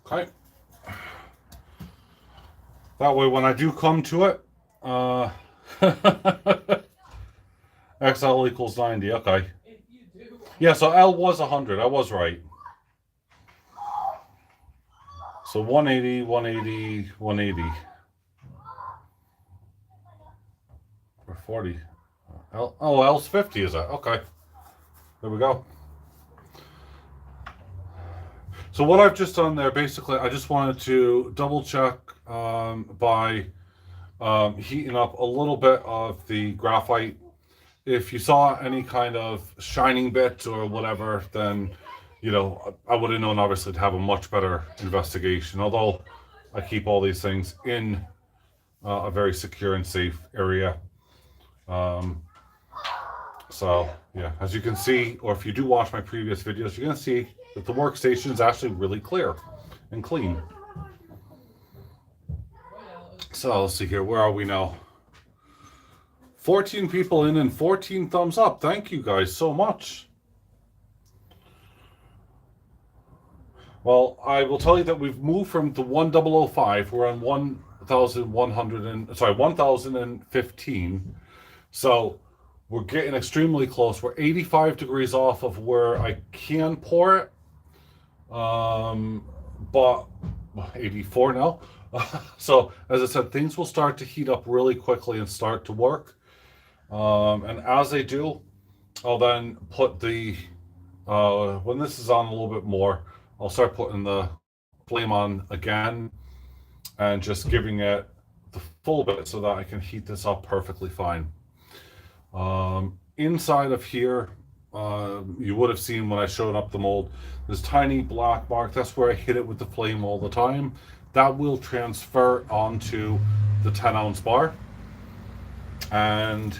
Okay. That way, when I do come to it, XL equals 90. Okay. Yeah, so L was 100. I was right. So 180, 180, 180. Or 40. L's 50, is that? Okay. There we go. So what I've just done there, basically, I just wanted to double check by heating up a little bit of the graphite. If you saw any kind of shining bits or whatever, then, you know, I would have known, obviously, to have a much better investigation. Although I keep all these things in a very secure and safe area. So, yeah, as you can see, or if you do watch my previous videos, you're going to see that the workstation is actually really clear and clean. So, let's see here. Where are we now? 14 people in and 14 thumbs up. Thank you guys so much. Well, I will tell you that we've moved from the 1005. We're on 1015. So we're getting extremely close. We're 85 degrees off of where I can pour it. But 84 now. So as I said, things will start to heat up really quickly and start to work. And as they do, I'll then put the, when this is on a little bit more, I'll start putting the flame on again and just giving it the full bit so that I can heat this up perfectly fine. Inside of here, you would have seen when I showed up the mold, this tiny black mark. That's where I hit it with the flame all the time. That will transfer onto the 10-ounce bar. And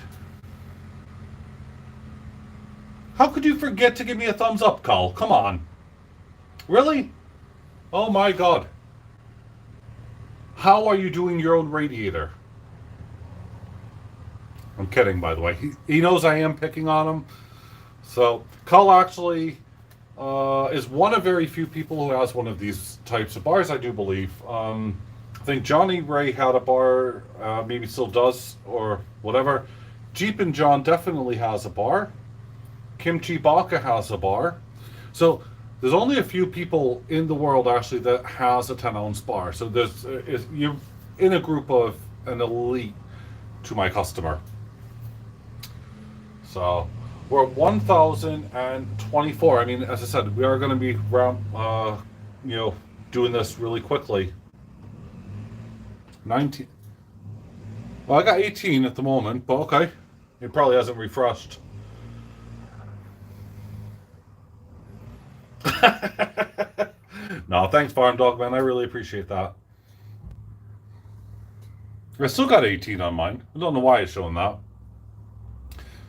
how could you forget to give me a thumbs up, Carl? Come on. Really? Oh my God. How are you doing your own radiator? I'm kidding, by the way. He knows I am picking on him. So, Carl actually is one of very few people who has one of these types of bars, I do believe. I think Johnny Ray had a bar, maybe still does, or whatever. Jeep and John definitely has a bar. Kimchi Baka has a bar. So, there's only a few people in the world actually that has a 10-ounce bar. So you're in a group of an elite to my customer. So we're at 1,024. I mean, as I said, we are going to be doing this really quickly. 19. Well, I got 18 at the moment, but okay. It probably hasn't refreshed. No, thanks, Farm Dog Man. I really appreciate that. I still got 18 on mine. I don't know why it's showing that.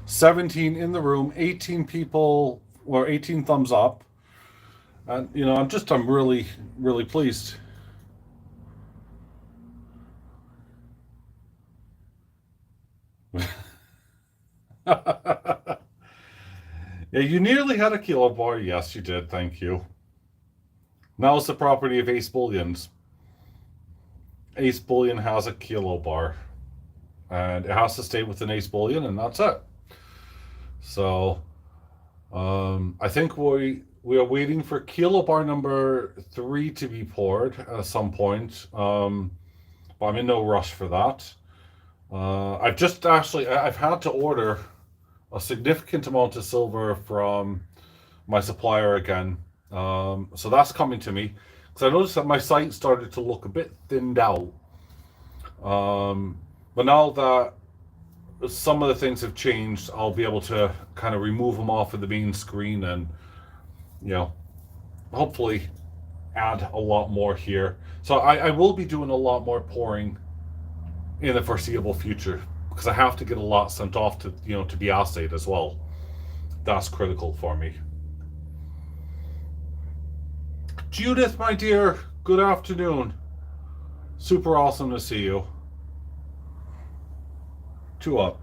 17 in the room, 18 people, or 18 thumbs up. And, I'm really, really pleased. Yeah, you nearly had a kilo bar. Yes, you did. Thank you. Now it's the property of AceBullions. AceBullion has a kilo bar. And it has to stay within AceBullion, and that's it. So, I think we are waiting for kilo bar number 3 to be poured at some point. But I'm in no rush for that. I've had to order a significant amount of silver from my supplier again. So that's coming to me, because I noticed that my site started to look a bit thinned out. But now that some of the things have changed, I'll be able to kind of remove them off of the main screen and, hopefully add a lot more here. So I will be doing a lot more pouring in the foreseeable future, because I have to get a lot sent off to, to be assayed as well. That's critical for me. Judith, my dear, good afternoon. Super awesome to see you. 2 up.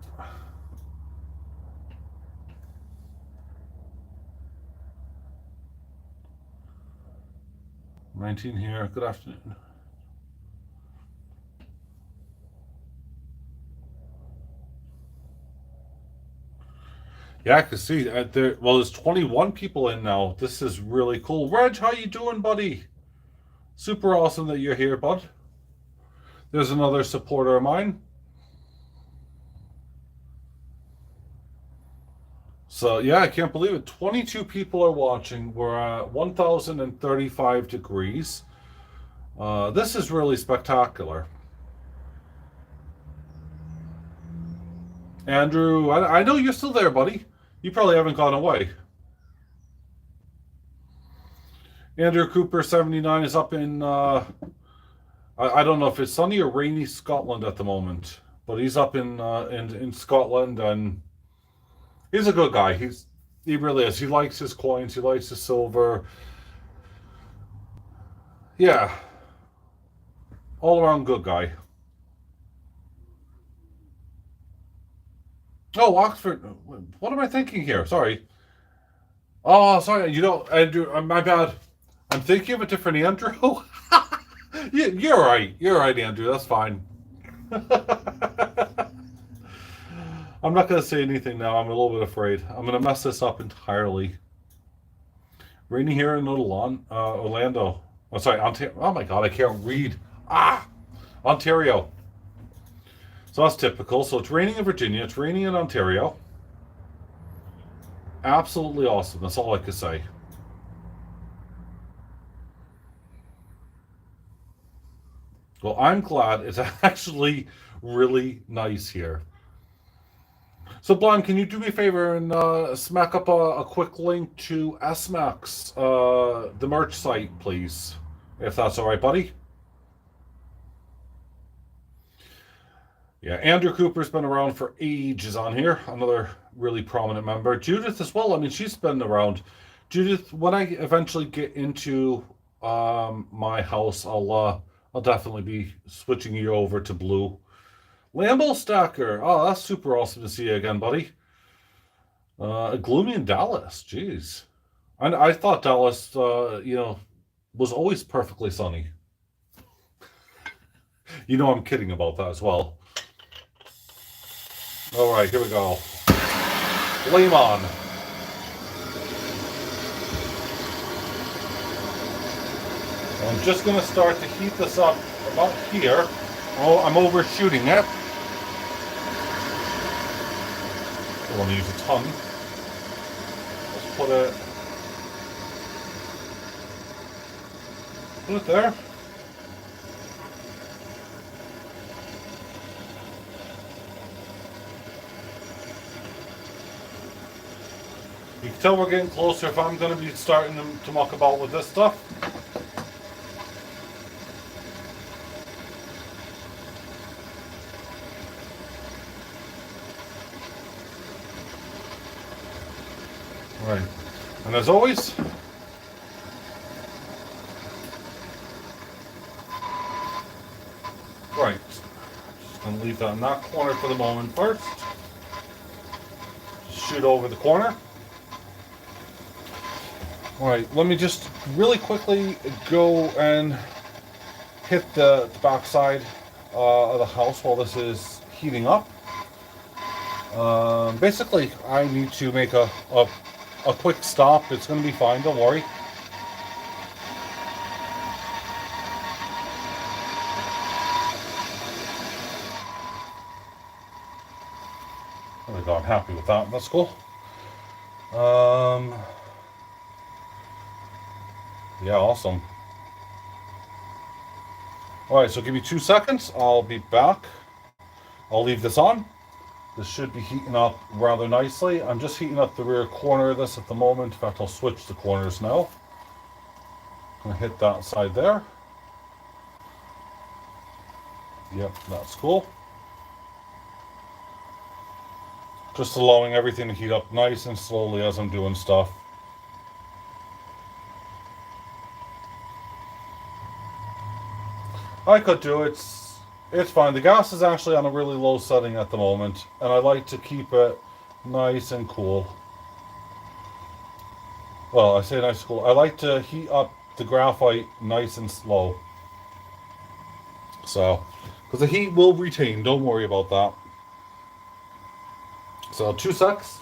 $19 here. Good afternoon. Yeah, I can see there's 21 people in now. This is really cool. Reg, how you doing, buddy? Super awesome that you're here, bud. There's another supporter of mine. So yeah, I can't believe it. 22 people are watching. We're at 1,035 degrees. This is really spectacular. Andrew, I know you're still there, buddy. You probably haven't gone away. Andrew Cooper 79 is up in I don't know if it's sunny or rainy Scotland at the moment, but he's up in Scotland, and he's a good guy. He really is. He likes his coins. He likes his silver. Yeah, all around good guy. Oh, Oxford. What am I thinking here? Sorry. Oh, sorry. Andrew, my bad. I'm thinking of a different Andrew. You're right. You're right, Andrew. That's fine. I'm not going to say anything now. I'm a little bit afraid. I'm going to mess this up entirely. Raining here in Orlando. Oh, sorry, Ontario. Oh my God, I can't read. Ontario. So that's typical. So it's raining in Virginia. It's raining in Ontario. Absolutely awesome. That's all I could say. Well, I'm glad it's actually really nice here. So, Blonde, can you do me a favor and smack up a quick link to SMAX, the merch site, please? If that's all right, buddy. Yeah, Andrew Cooper's been around for ages on here. Another really prominent member. Judith as well. I mean, she's been around. Judith, when I eventually get into my house, I'll definitely be switching you over to blue. Lambo Stacker. Oh, that's super awesome to see you again, buddy. Gloomy in Dallas. Jeez. I thought Dallas, was always perfectly sunny. I'm kidding about that as well. All right, here we go. Flame on. I'm just going to start to heat this up about here. Oh, I'm overshooting it. don't want to use a ton. Let's put it there. You can tell we're getting closer if I'm going to be starting to muck about with this stuff. Right, and as always, right, just going to leave that in that corner for the moment first. Shoot over the corner. Alright, let me just really quickly go and hit the back side of the house while this is heating up. Basically, I need to make a quick stop. It's going to be fine, don't worry. There we go, I'm happy with that. That's cool. Yeah, awesome. Alright, so give me 2 seconds. I'll be back. I'll leave this on. This should be heating up rather nicely. I'm just heating up the rear corner of this at the moment. In fact, I'll switch the corners now. I'm going to hit that side there. Yep, that's cool. Just allowing everything to heat up nice and slowly as I'm doing stuff. I could do it. It's fine. The gas is actually on a really low setting at the moment, and I like to keep it nice and cool. Well, I say nice and cool. I like to heat up the graphite nice and slow. So, because the heat will retain, don't worry about that. So 2 secs.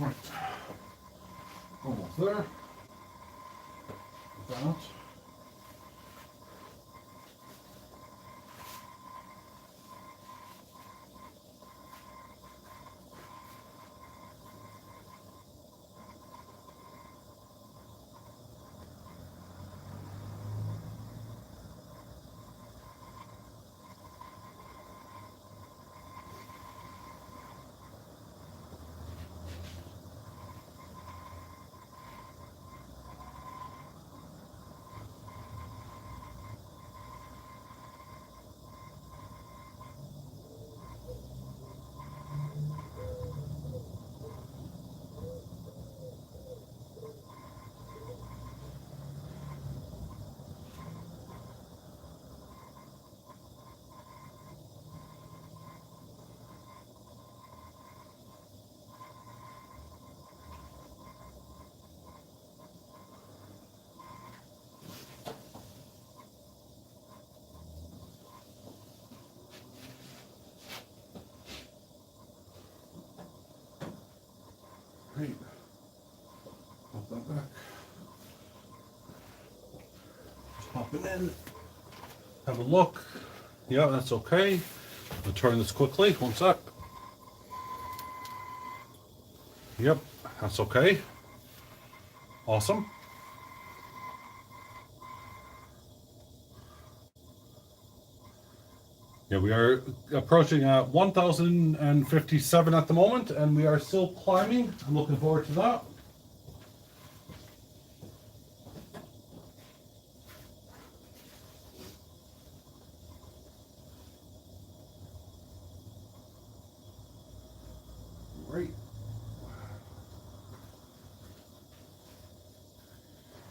Right. Almost there. That. Right. Pop that back. Just pop it in. Have a look. Yeah, that's okay. I'll turn this quickly. One sec. Yep, that's okay. Awesome. Yeah, we are approaching 1,057 at the moment, and we are still climbing. I'm looking forward to that. Right.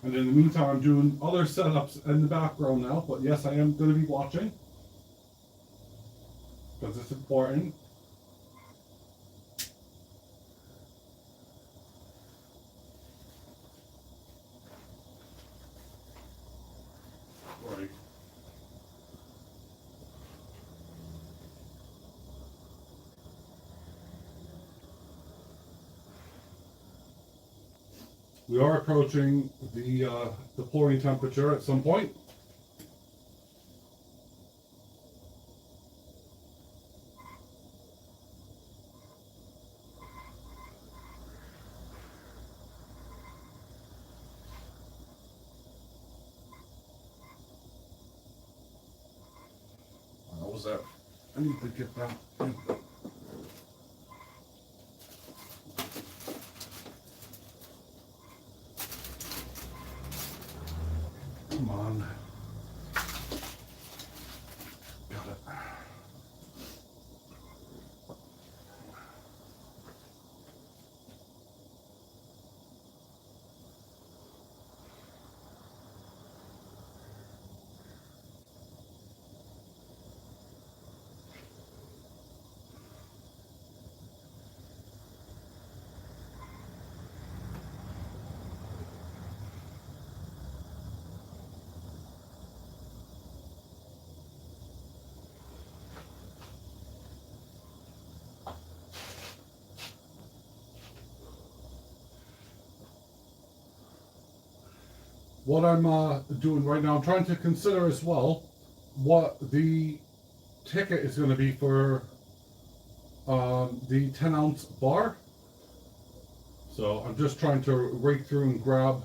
And in the meantime, I'm doing other setups in the background now, but yes, I am going to be watching because it's important. Right. We are approaching the pouring temperature at some point. What was that? I need to get that. Come on. Got it. What I'm doing right now, I'm trying to consider as well what the ticket is going to be for the 10-ounce bar. So I'm just trying to rake through and grab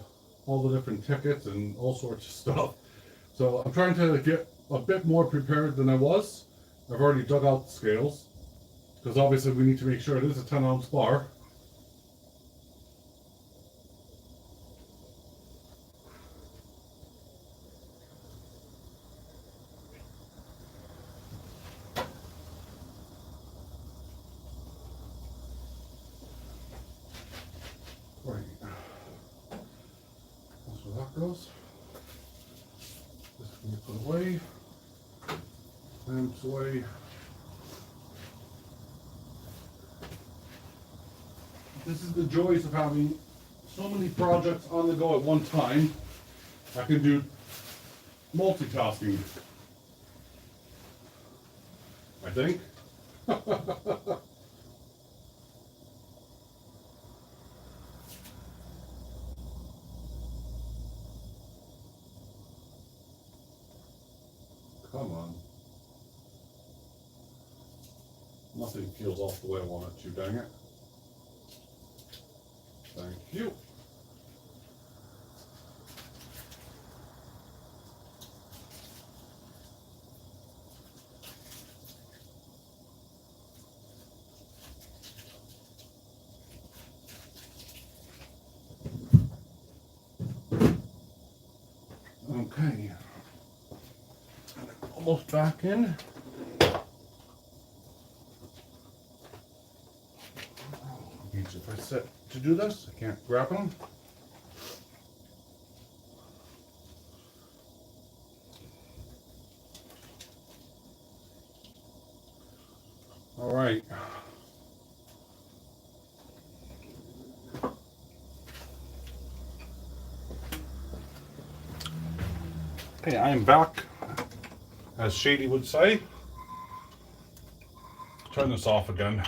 all the different tickets and all sorts of stuff. So I'm trying to get a bit more prepared than I was. I've already dug out the scales because obviously we need to make sure it is a 10-ounce bar. Right. That's where that goes. This can be put away. Lamps away. This is the joys of having so many projects on the go at one time. I can do multitasking, I think. Come on. Nothing peels off the way I want it to, dang it. Thank you. Okay. Almost back in. If I set to do this, I can't grab them. All right. Okay, I am back, as Shady would say. Turn this off again,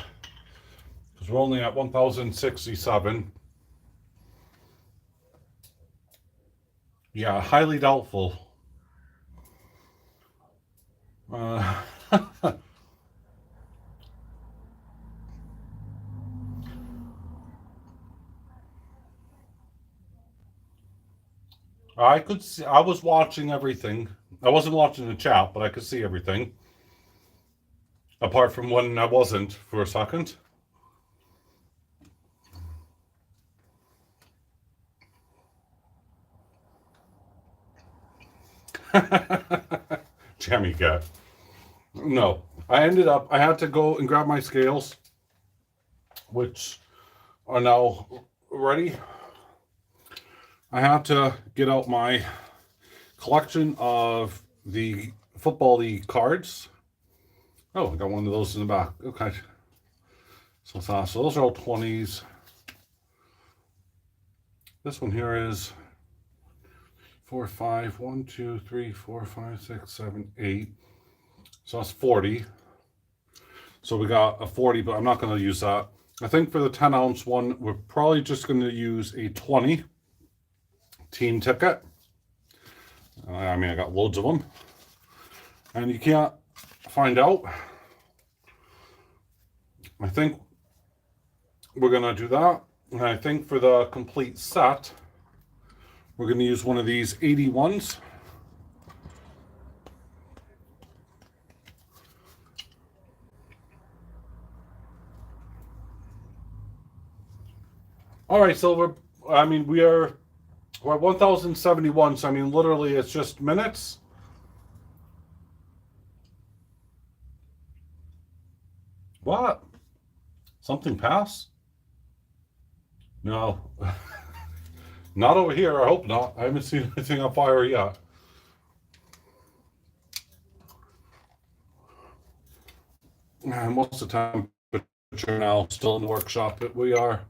because we're only at 1,067. Yeah, highly doubtful. I could see, I was watching everything. I wasn't watching the chat, but I could see everything. Apart from when I wasn't for a second. Jammy cat. No, I had to go and grab my scales, which are now ready. I had to get out my collection of the Football League cards. Oh, I got one of those in the back. Okay. So those are all 20s. This one here is 4, 5, 1, 2, 3, 4, 5, 6, 7, 8. So that's 40. So we got a 40, but I'm not going to use that. I think for the 10-ounce one, we're probably just going to use a 20 team ticket. I mean, I got loads of them. And you can't find out. I think we're going to do that. And I think for the complete set, we're going to use one of these 81s. All right, so we're at 1,071, so I mean, literally it's just minutes. What? Something passed? No. Not over here, I hope not. I haven't seen anything on fire yet. And what's the temperature now? Still in the workshop, but we are.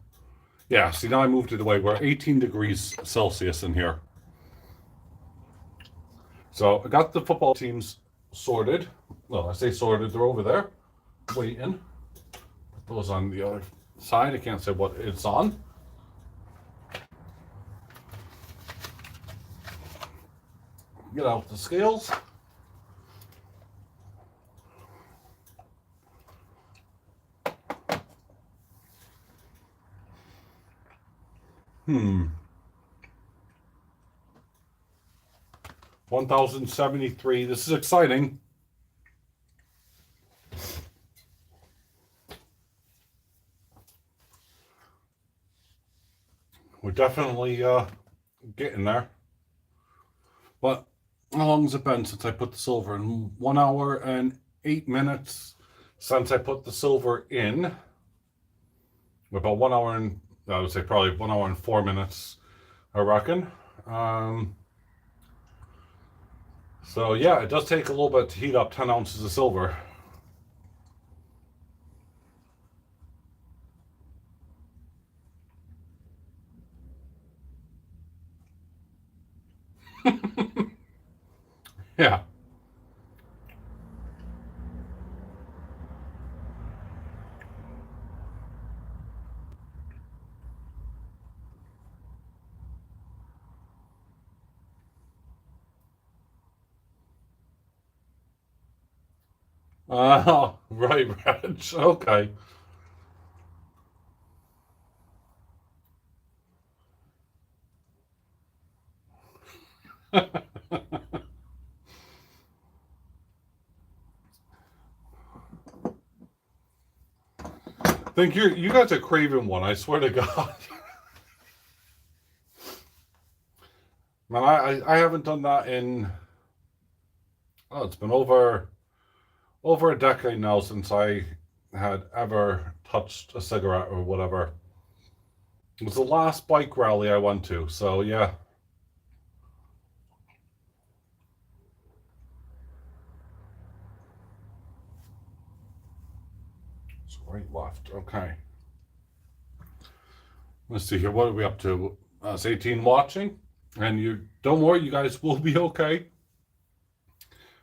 Yeah, see, now I moved it away. We're 18 degrees Celsius in here. So I got the football teams sorted. Well, I say sorted, they're over there, waiting. Put those on the other side. I can't say what it's on. Get out the scales. Hmm. 1,073. This is exciting. We're definitely getting there. But how long has it been since I put the silver in? 1 hour and 8 minutes since I put the silver in. About 1 hour and, I would say probably 1 hour and 4 minutes, I reckon. So yeah, it does take a little bit to heat up 10 ounces of silver. Yeah. Right, Reg. Okay. Think you guys are craving one, I swear to God. Man, I haven't done that in, oh, it's been over a decade now since I had ever touched a cigarette or whatever. It was the last bike rally I went to, so yeah. So right, left, okay. Let's see here, what are we up to? It's 18 watching, and you don't worry, you guys will be okay.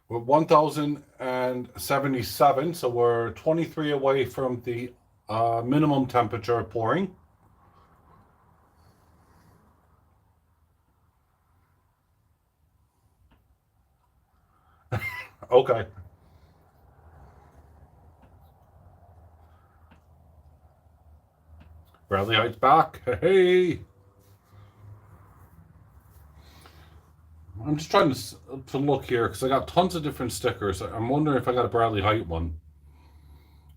We're 1,077, so we're 23 away from the minimum temperature pouring. Okay. Bradley Heights back. Hey. I'm just trying to look here because I got tons of different stickers. I'm wondering if I got a Bradley Height one.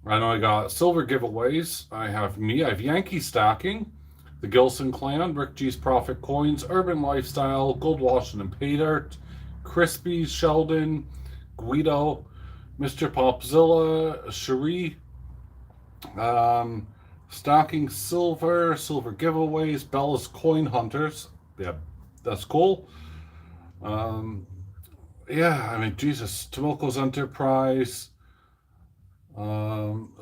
I know I got silver giveaways. I have Yankee stacking, the Gilson clan, Rick G's Profit Coins, Urban Lifestyle, Gold Washington Pay Dirt, Crispies, Sheldon, Guido, Mr. Popzilla, Cherie, stacking silver giveaways, Bella's Coin Hunters. Yeah, that's cool. Yeah, I mean, Jesus, Tomoko Enterprise,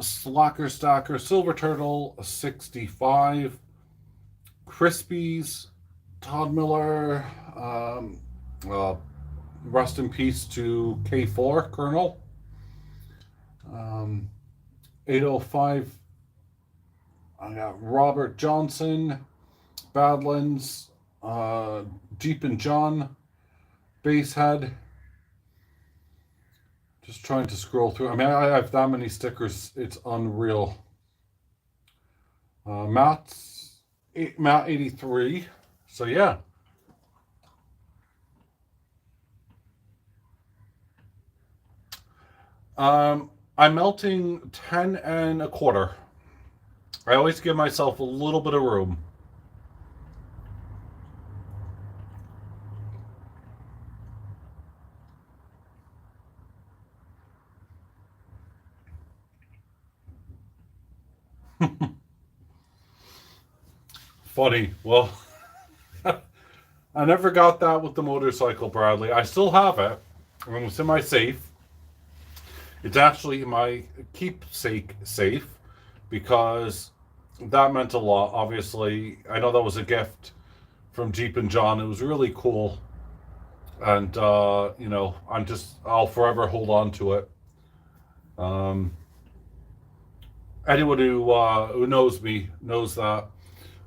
Slacker Stacker, Silver Turtle, 65, Crispies, Todd Miller, uh, rest in peace to K4 Colonel, 805, I got Robert Johnson, Badlands, Jeep and John, Basehead. Just trying to scroll through. I mean, I have that many stickers. It's unreal. Matt 83. So yeah. I'm melting 10 and a quarter. I always give myself a little bit of room. Funny. Well, I never got that with the motorcycle, Bradley. I still have it. It's in my safe. It's actually my keepsake safe because that meant a lot. Obviously, I know that was a gift from Jeep and John. It was really cool. And, you know, I'll forever hold on to it. Anyone who knows me knows that.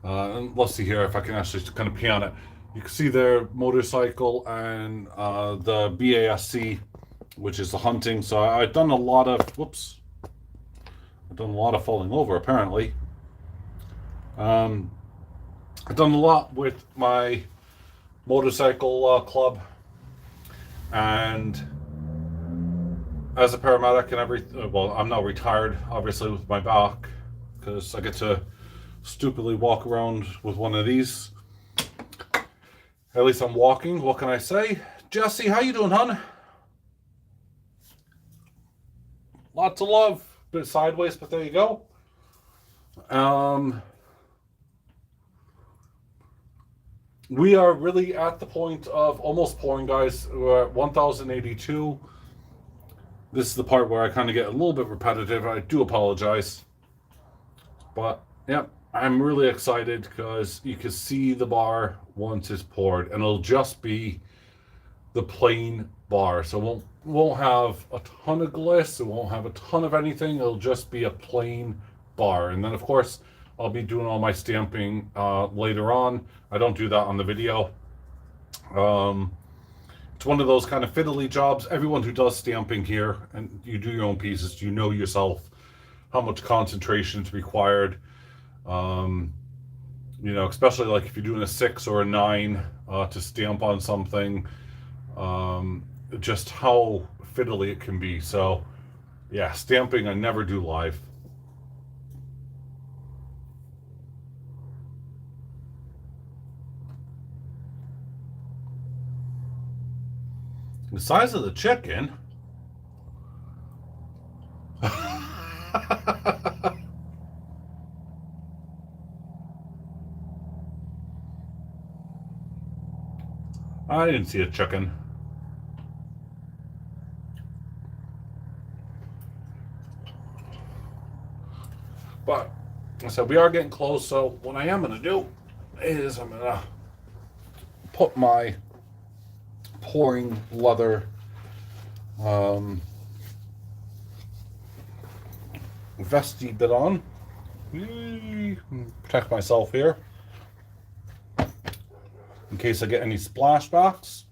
And let's see here if I can actually kind of pee on it. You can see their motorcycle and the BASC, which is the hunting. So I've done a lot of, I've done a lot of falling over apparently. I've done a lot with my motorcycle club, and as a paramedic and everything. Well, I'm now retired, obviously, with my back because I get to stupidly walk around with one of these. At least I'm walking. What can I say? Jesse, how you doing, hon? Lots of love. Bit sideways, but there you go. We are really at the point of almost pouring, guys. We're at 1082. This is the part where I kind of get a little bit repetitive. I do apologize. But, yeah, I'm really excited because you can see the bar once it's poured. And it'll just be the plain bar. So it won't have a ton of gliss. It won't have a ton of anything. It'll just be a plain bar. And then, of course, I'll be doing all my stamping later on. I don't do that on the video. It's one of those kind of fiddly jobs. Everyone who does stamping here, and you do your own pieces, you know yourself how much concentration is required. You know, especially like if you're doing a 6 or a 9 to stamp on something, just how fiddly it can be. So yeah, stamping I never do live. The size of the chicken. I didn't see a chicken. But I said we are getting close, so what I am going to do is I'm going to put my pouring leather vesty bit on. Protect myself here in case I get any splashbacks.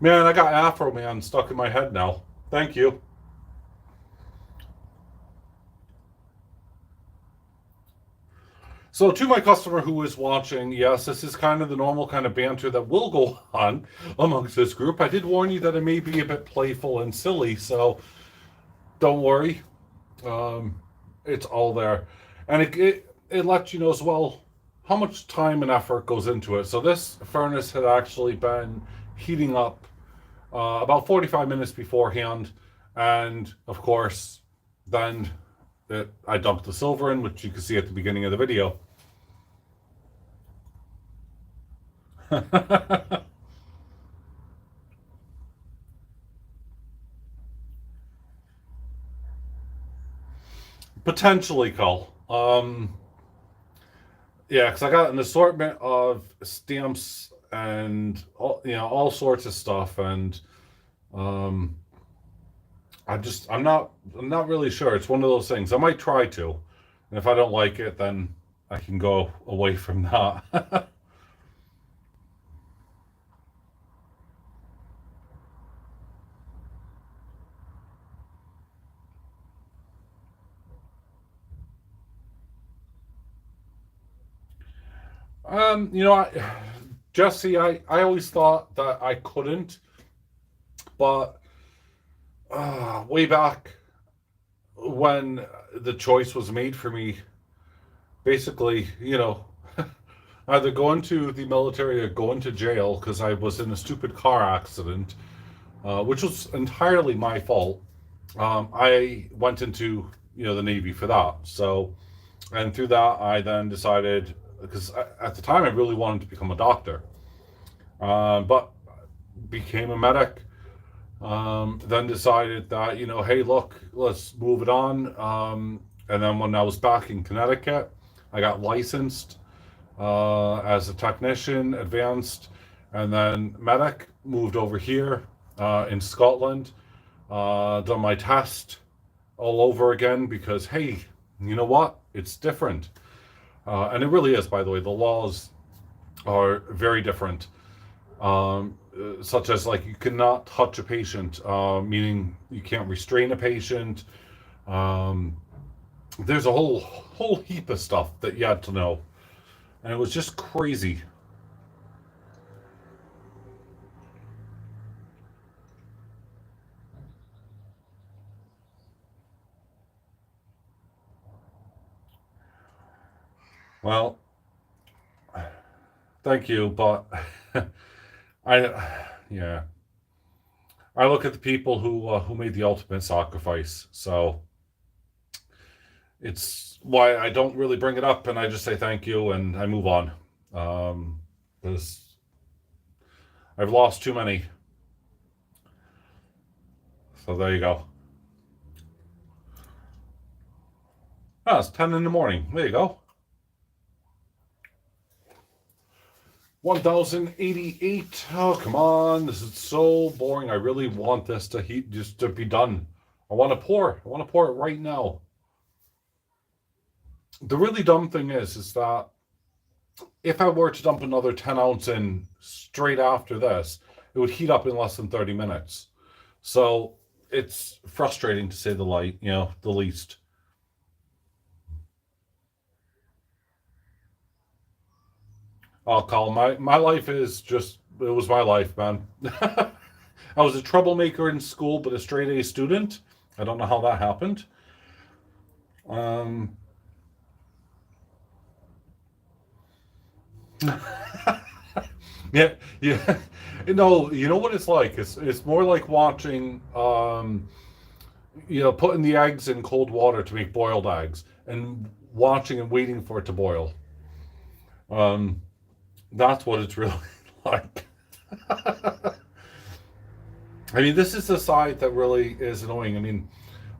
Man, I got Afro Man stuck in my head now. Thank you. So to my customer who is watching, yes, this is kind of the normal kind of banter that will go on amongst this group. I did warn you that it may be a bit playful and silly, so don't worry. It's all there. And it lets you know as well how much time and effort goes into it. So this furnace had actually been heating up about 45 minutes beforehand. And of course, then I dumped the silver in, which you can see at the beginning of the video. Potentially, Cole. Yeah, because I got an assortment of stamps and all sorts of stuff, and I'm not really sure. It's one of those things. I might try to, and if I don't like it, then I can go away from that. Jesse, I always thought that I couldn't, but way back when the choice was made for me, basically, either going to the military or going to jail because I was in a stupid car accident, which was entirely my fault. I went into the Navy for that. So, and through that, I then decided, because at the time I really wanted to become a doctor, but became a medic. Then decided that, hey, look, let's move it on. And then when I was back in Connecticut, I got licensed as a technician, advanced, and then medic, moved over here in Scotland, done my test all over again because, hey, you know what? It's different. And it really is, by the way. The laws are very different. Such as, like, you cannot touch a patient, meaning you can't restrain a patient. There's a whole heap of stuff that you had to know. And it was just crazy. Well, thank you, but yeah, I look at the people who made the ultimate sacrifice. So it's why I don't really bring it up, and I just say thank you and I move on. Because I've lost too many. So there you go. Oh, it's 10 in the morning. There you go. 1088. Oh, come on. This is so boring. I really want this to just to be done. I want to pour it right now. The really dumb thing is that if I were to dump another 10 ounce in straight after this, it would heat up in less than 30 minutes. So it's frustrating, to say the least. Oh, Colin, my life is just, it was my life, man. I was a troublemaker in school, but a straight A student. I don't know how that happened. Yeah, yeah. No, you know what it's like? It's more like watching, putting the eggs in cold water to make boiled eggs and watching and waiting for it to boil. That's what it's really like. I mean, this is the side that really is annoying. I mean,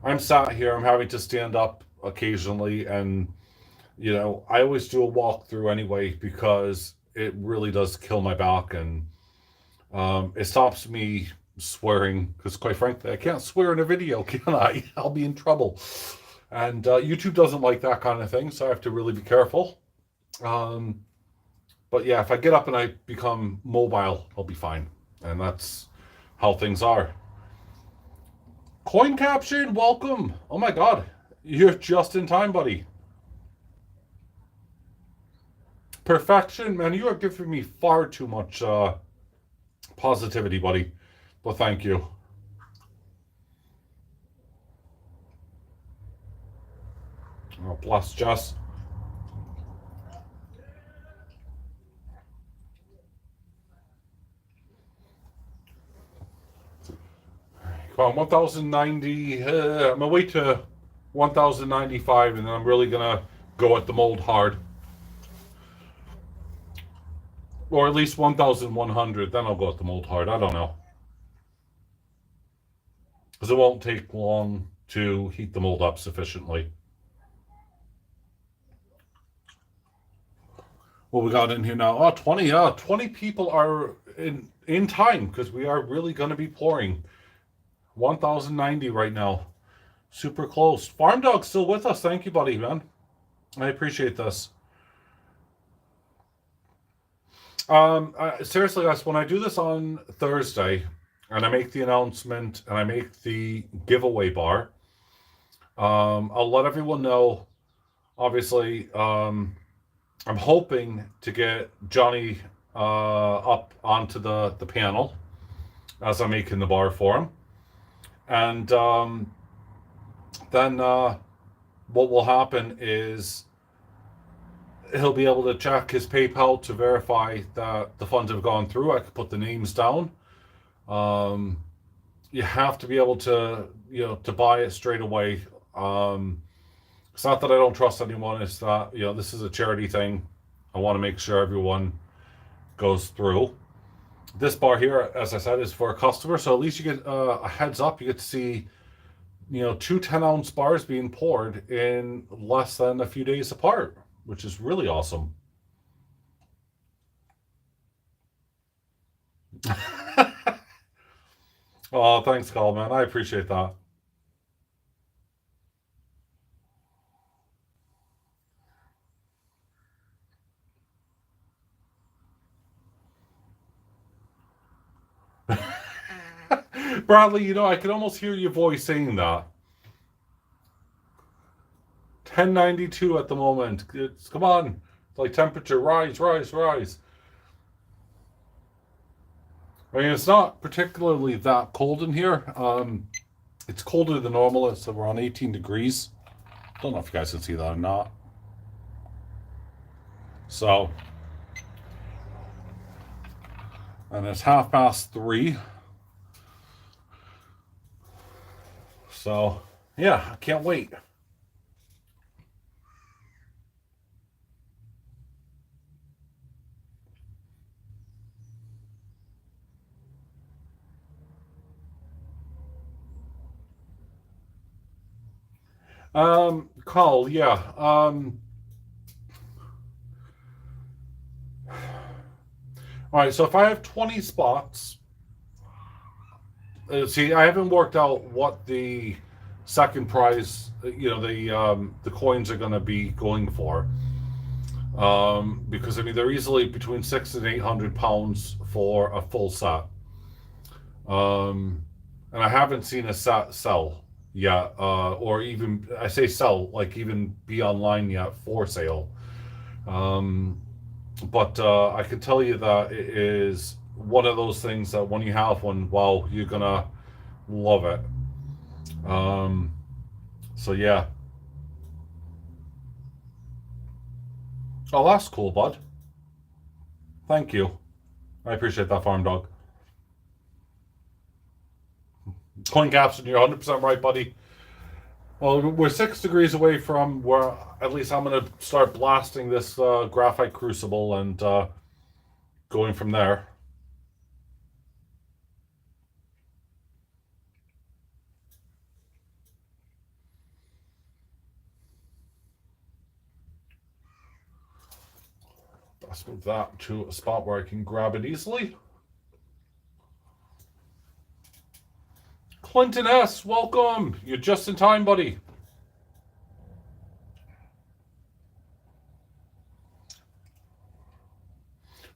I'm sat here, I'm having to stand up occasionally, and I always do a walkthrough anyway because it really does kill my back, and it stops me swearing, because quite frankly, I can't swear in a video, can I? I'll be in trouble. And YouTube doesn't like that kind of thing, so I have to really be careful. But yeah, if I get up and I become mobile, I'll be fine. And that's how things are. Coin caption, welcome. Oh my god, you're just in time, buddy. Perfection, man, you are giving me far too much positivity, buddy. Well, thank you. Oh, bless Jess. Come on, 1090. I'm gonna wait to 1095, and then I'm really gonna go at the mold hard. Or at least 1100, then I'll go at the mold hard. I don't know. Because it won't take long to heat the mold up sufficiently. What we got in here now? Oh, 20. 20 people are in time, because we are really going to be pouring. 1090 right now. Super close. Farm Dog's still with us. Thank you, buddy, man. I appreciate this. Seriously, guys, when I do this on Thursday, and I make the announcement, and I make the giveaway bar, I'll let everyone know. Obviously, I'm hoping to get Johnny up onto the panel as I'm making the bar for him. And then what will happen is he'll be able to check his PayPal to verify that the funds have gone through. I could put the names down. You have to be able to, to buy it straight away. It's not that I don't trust anyone. It's that, this is a charity thing. I want to make sure everyone goes through. This bar here, as I said, is for a customer. So at least you get a heads up. You get to see, 2 10-ounce bars being poured in less than a few days apart, which is really awesome. Oh, thanks, Carl, man. I appreciate that. Bradley, I can almost hear your voice saying that. 1092 at the moment. Come on. It's like temperature, rise, rise, rise. I mean, it's not particularly that cold in here. It's colder than normal. It's around 18 degrees. Don't know if you guys can see that or not. So, and it's 3:30. So, yeah, I can't wait. Carl, yeah. All right, so if I have 20 spots, see, I haven't worked out what the second prize, the coins are going to be going for. Because I mean they're easily between £600 and £800 for a full set. And I haven't seen a set sell yet, or even I say sell, like even be online yet for sale. But I can tell you that it is one of those things that when you have one, wow, you're gonna love it. So yeah. Oh, that's cool, bud. Thank you. I appreciate that, Farm Dog. Coin caption, you're 100% right, buddy. Well, we're 6 degrees away from where at least I'm going to start blasting this graphite crucible and going from there. Let's move that to a spot where I can grab it easily. Clinton S., welcome. You're just in time, buddy.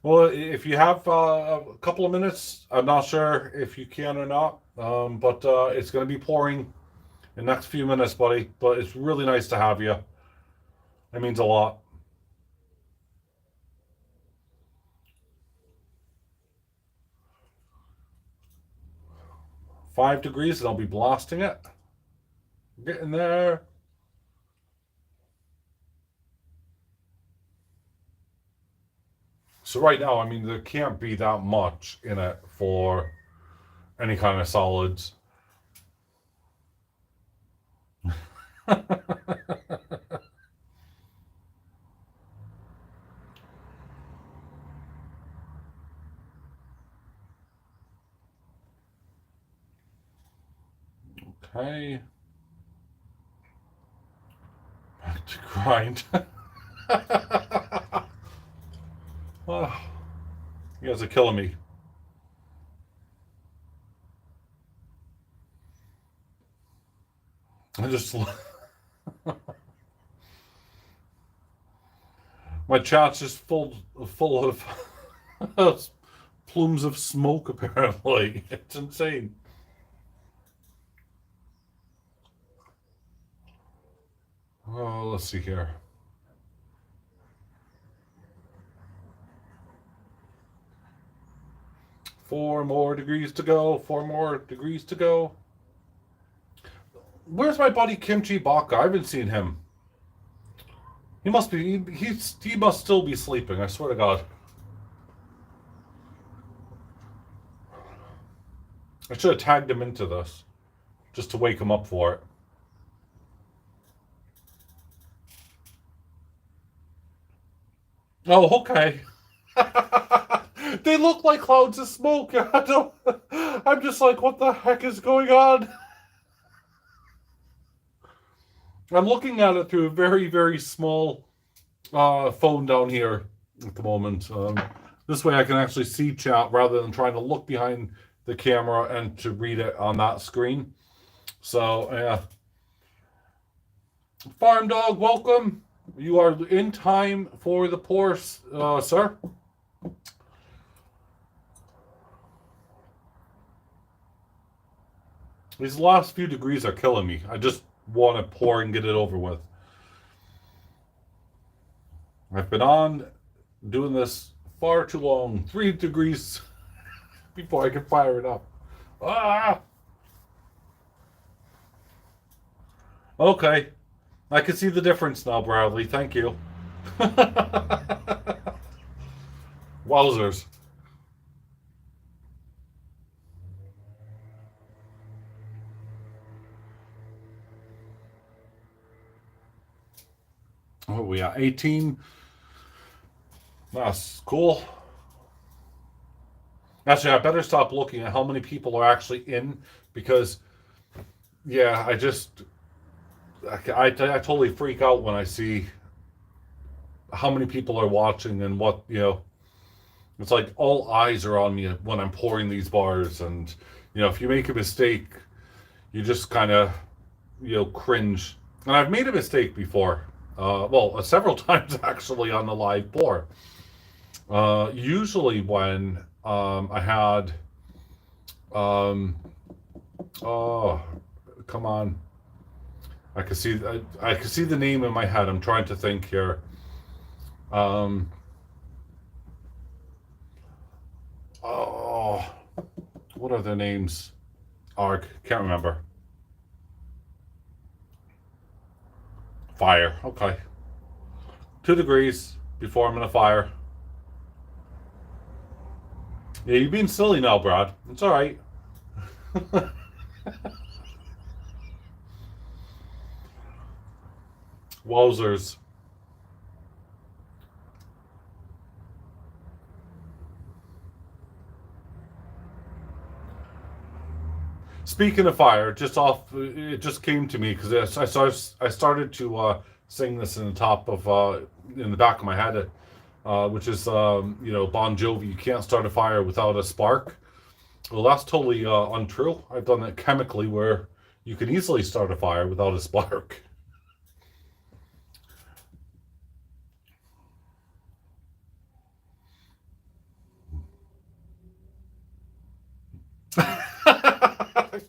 Well, if you have a couple of minutes, I'm not sure if you can or not, but it's going to be pouring in the next few minutes, buddy. But it's really nice to have you. It means a lot. Five degrees, and I'll be blasting it. Getting there. So right now, I mean, there can't be that much in it for any kind of solids. Okay. Back to grind. Oh, you guys are killing me. I just my chat's just full of plumes of smoke. Apparently, it's insane. Oh, let's see here. Four more degrees to go. Four more degrees to go. Where's my buddy Kimchi Baka? I haven't seen him. He must be. He must still be sleeping. I swear to God. I should have tagged him into this, just to wake him up for it. Oh, okay. They look like clouds of smoke. I'm just like, what the heck is going on? I'm looking at it through a very, very small phone down here at the moment. This way I can actually see chat rather than trying to look behind the camera and to read it on that screen. So, yeah. Farm Dog, welcome. You are in time for the pour, sir. These last few degrees are killing me. I just want to pour and get it over with. I've been on doing this far too long. 3 degrees before I can fire it up. Ah! Okay. I can see the difference now, Bradley. Thank you. Wowzers. Oh, we are 18. That's cool. Actually, I better stop looking at how many people are actually in because, yeah, I totally freak out when I see how many people are watching and what, it's like all eyes are on me when I'm pouring these bars. And, if you make a mistake, you just kind of, cringe. And I've made a mistake before. Several times actually on the live pour. Usually when I had, oh, come on. I can see the name in my head. I'm trying to think here. Oh, what are their names? Arg, can't remember. Fire. Okay. 2 degrees before I'm gonna fire. Yeah, you're being silly now, Brad. It's all right. Wowzers. Speaking of fire, it just came to me because I started to sing this in the back of my head which is, you know, Bon Jovi, you can't start a fire without a spark. Well, that's totally untrue. I've done it chemically where you can easily start a fire without a spark.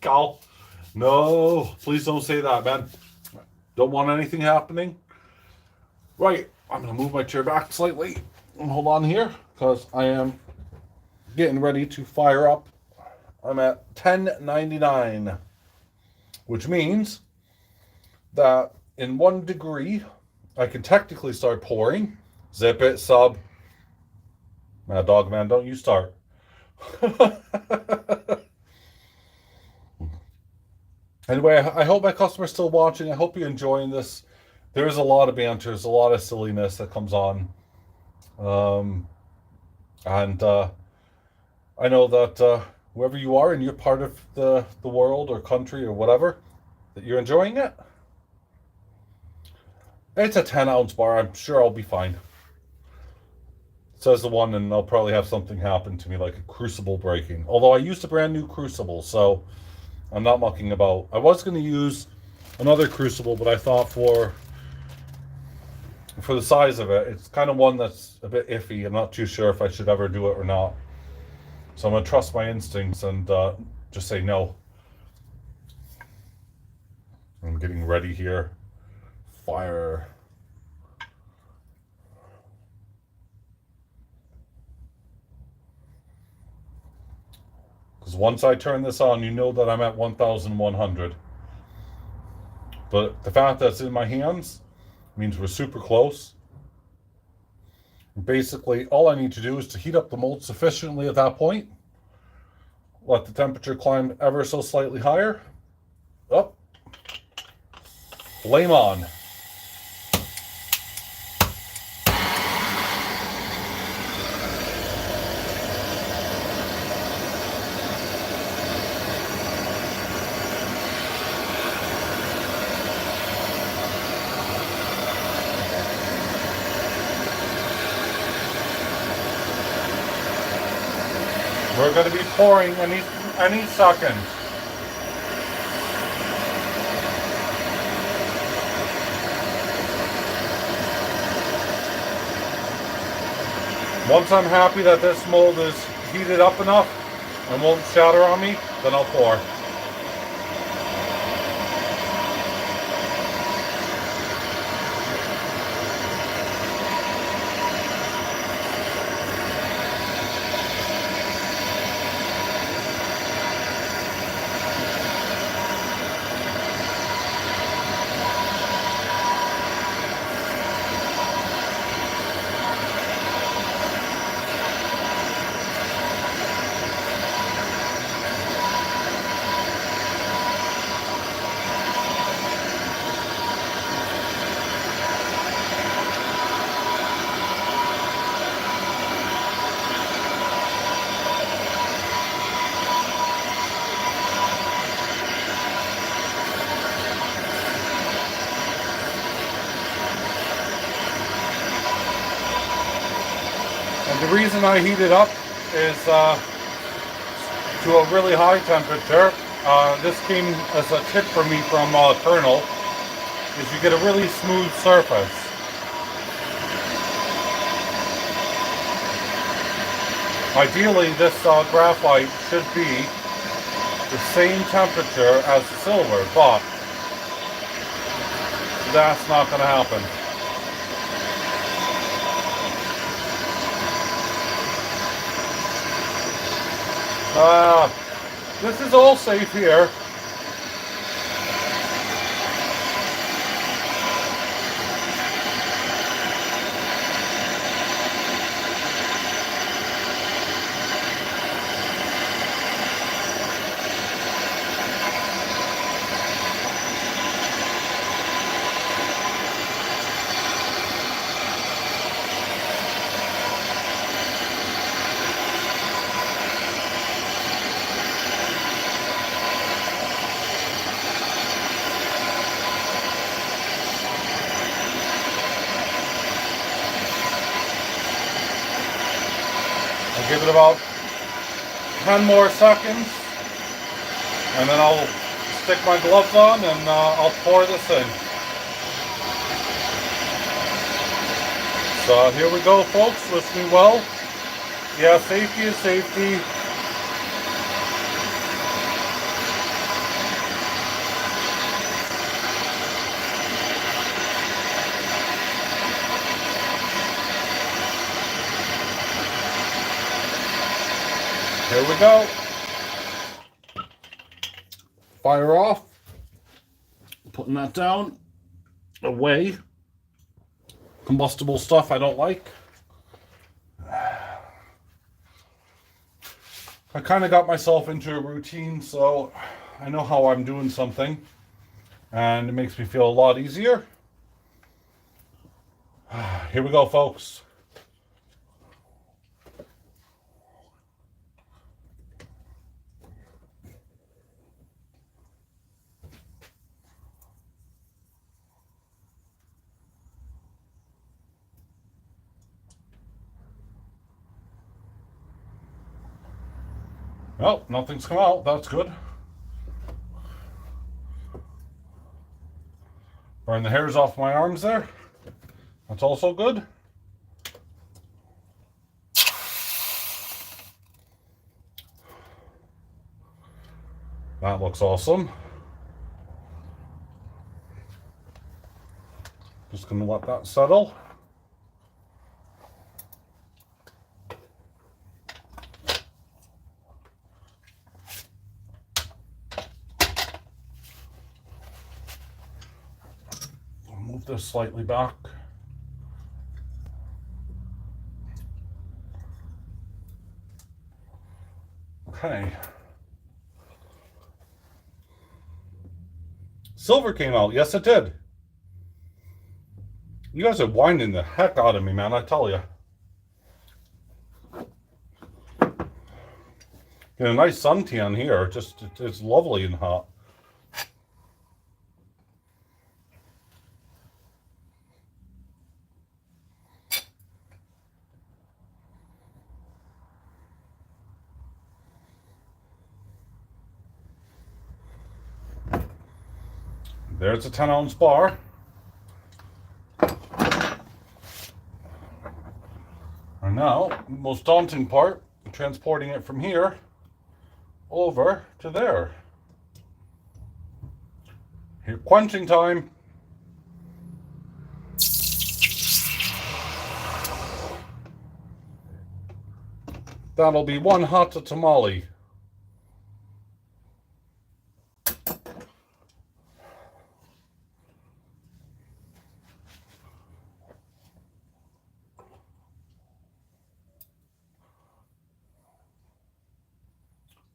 Cal, no, please don't say that, man. Don't want anything happening. Right, I'm going to move my chair back slightly and hold on here because I am getting ready to fire up. I'm at 1099, which means that in 1 degree, I can technically start pouring. Zip it, sub. Mad Dog Man, don't you start. Anyway, I hope my customers still watching. I hope you're enjoying this. There is a lot of banter, there's a lot of silliness that comes on. And I know that wherever you are and you're part of the world or country or whatever, that you're enjoying it. It's a 10-ounce bar. I'm sure I'll be fine. Says the one, and I'll probably have something happen to me like a crucible breaking. Although I used a brand new crucible, so I'm not mucking about. I was going to use another crucible, but I thought for the size of it, it's kind of one that's a bit iffy. I'm not too sure if I should ever do it or not. So I'm going to trust my instincts and just say no. I'm getting ready here. Fire. Because once I turn this on, you know that I'm at 1,100. But the fact that it's in my hands means we're super close. Basically, all I need to do is to heat up the mold sufficiently at that point. Let the temperature climb ever so slightly higher. Up. Flame on. We're going to be pouring any second. Once I'm happy that this mold is heated up enough and won't shatter on me, then I'll pour. And the reason I heat it up is to a really high temperature. This came as a tip from me from Colonel, is you get a really smooth surface. Ideally, this graphite should be the same temperature as silver, but that's not going to happen. This is all safe here. give it about 10 more seconds, and then I'll stick my gloves on and I'll pour this in. So here we go, folks. Listen well. Yeah, safety is safety. Here we go. Fire off. Putting that down. Away. Combustible stuff I don't like. I kind of got myself into a routine, so I know how I'm doing something, and it makes me feel a lot easier. Here we go, folks. Well, nothing's come out. That's good. Burn the hairs off my arms there. That's also good. That looks awesome. Just gonna let that settle. Move this slightly back. Okay. Silver came out. Yes, it did. You guys are winding the heck out of me, man, I tell you. Get a nice suntan here. Just, it's lovely and hot. There's a 10-ounce bar. And now, the most daunting part, transporting it from here over to there. Here, quenching time. That'll be one hot tamale.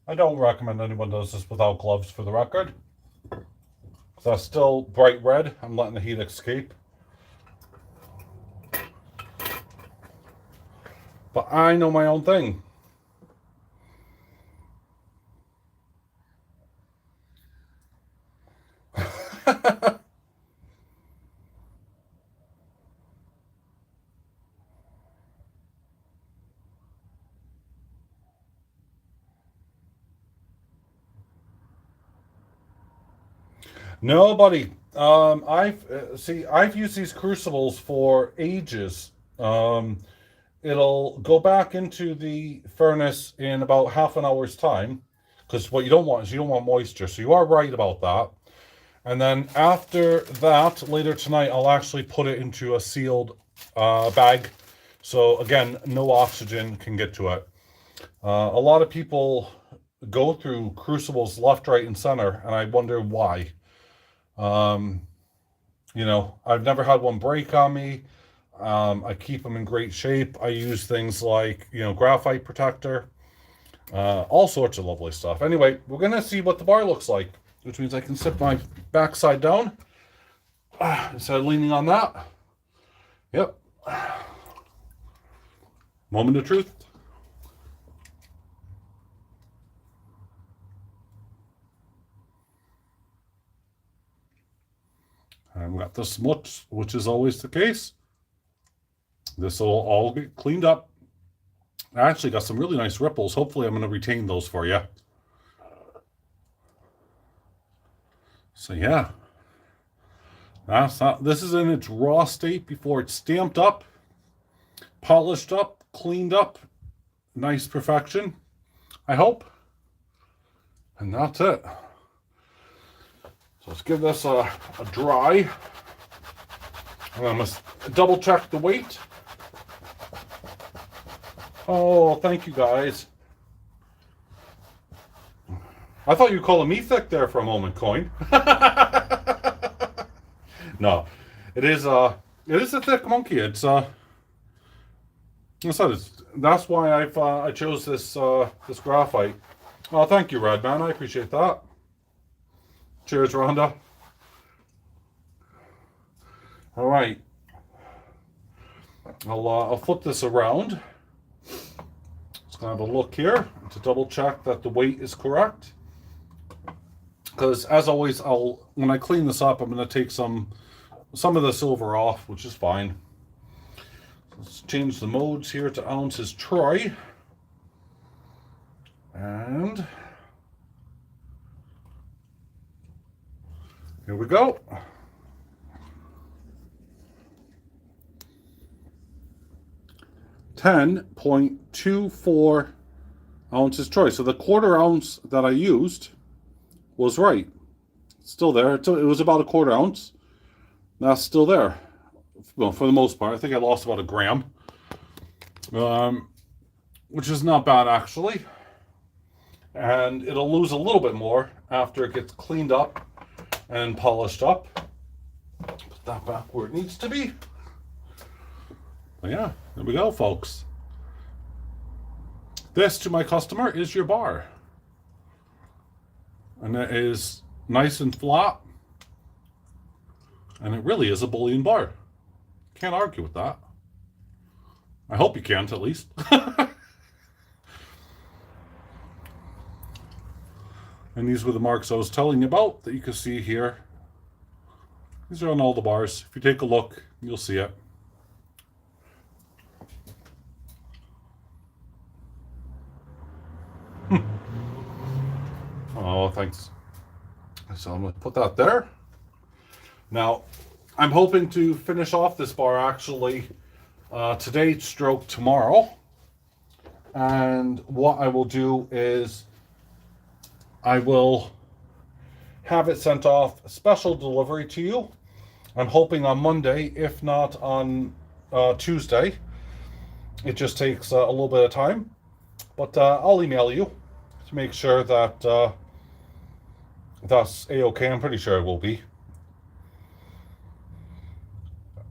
I don't recommend anyone does this without gloves, for the record. That's still bright red. I'm letting the heat escape. But I know my own thing. No, buddy. I've used these crucibles for ages. It'll go back into the furnace in about half an hour's time, because what you don't want is you don't want moisture. So you are right about that. And then after that, later tonight, I'll actually put it into a sealed bag. So again, no oxygen can get to it. A lot of people go through crucibles left, right, and center, and I wonder why. You know, I've never had one break on me. I keep them in great shape. I use things like, you know, graphite protector, all sorts of lovely stuff. Anyway, we're going to see what the bar looks like, which means I can sit my backside down instead of leaning on that. Yep. Moment of truth. And we got the smut, which is always the case. This will all get cleaned up I actually got some really nice ripples. Hopefully I'm going to retain those for you. So yeah, this is in its raw state before it's stamped up, polished up, cleaned up, nice perfection, I hope. And that's it. So let's give this a dry. And I'm going to double check the weight. Oh, thank you guys. I thought you were calling me thick there for a moment, Coin. No, it is a thick monkey. It's that's why I chose this this graphite. Oh, thank you, Redman. I appreciate that. Cheers, Rhonda. All right, I'll flip this around. Just gonna have a look here to double check that the weight is correct. Because as always, when I clean this up, I'm going to take some of the silver off, which is fine. Let's change the modes here to ounces troy. And here we go. .24 ounces troy. So the quarter ounce that I used was right. It's still there. It was about a quarter ounce. That's still there. Well, for the most part. I think I lost about a gram. Which is not bad, actually. And it'll lose a little bit more after it gets cleaned up and polished up. Put that back where it needs to be. But yeah, there we go, folks. This, to my customer, is your bar. And it is nice and flat. And it really is a bullion bar. Can't argue with that. I hope you can't, at least. And these were the marks I was telling you about that you can see here. These are on all the bars. If you take a look, you'll see it. Oh, thanks. So I'm going to put that there. Now, I'm hoping to finish off this bar actually today stroke tomorrow. And what I will do is I will have it sent off special delivery to you. I'm hoping on Monday, if not on Tuesday. It just takes a little bit of time. But I'll email you to make sure that that's a-okay. I'm pretty sure it will be.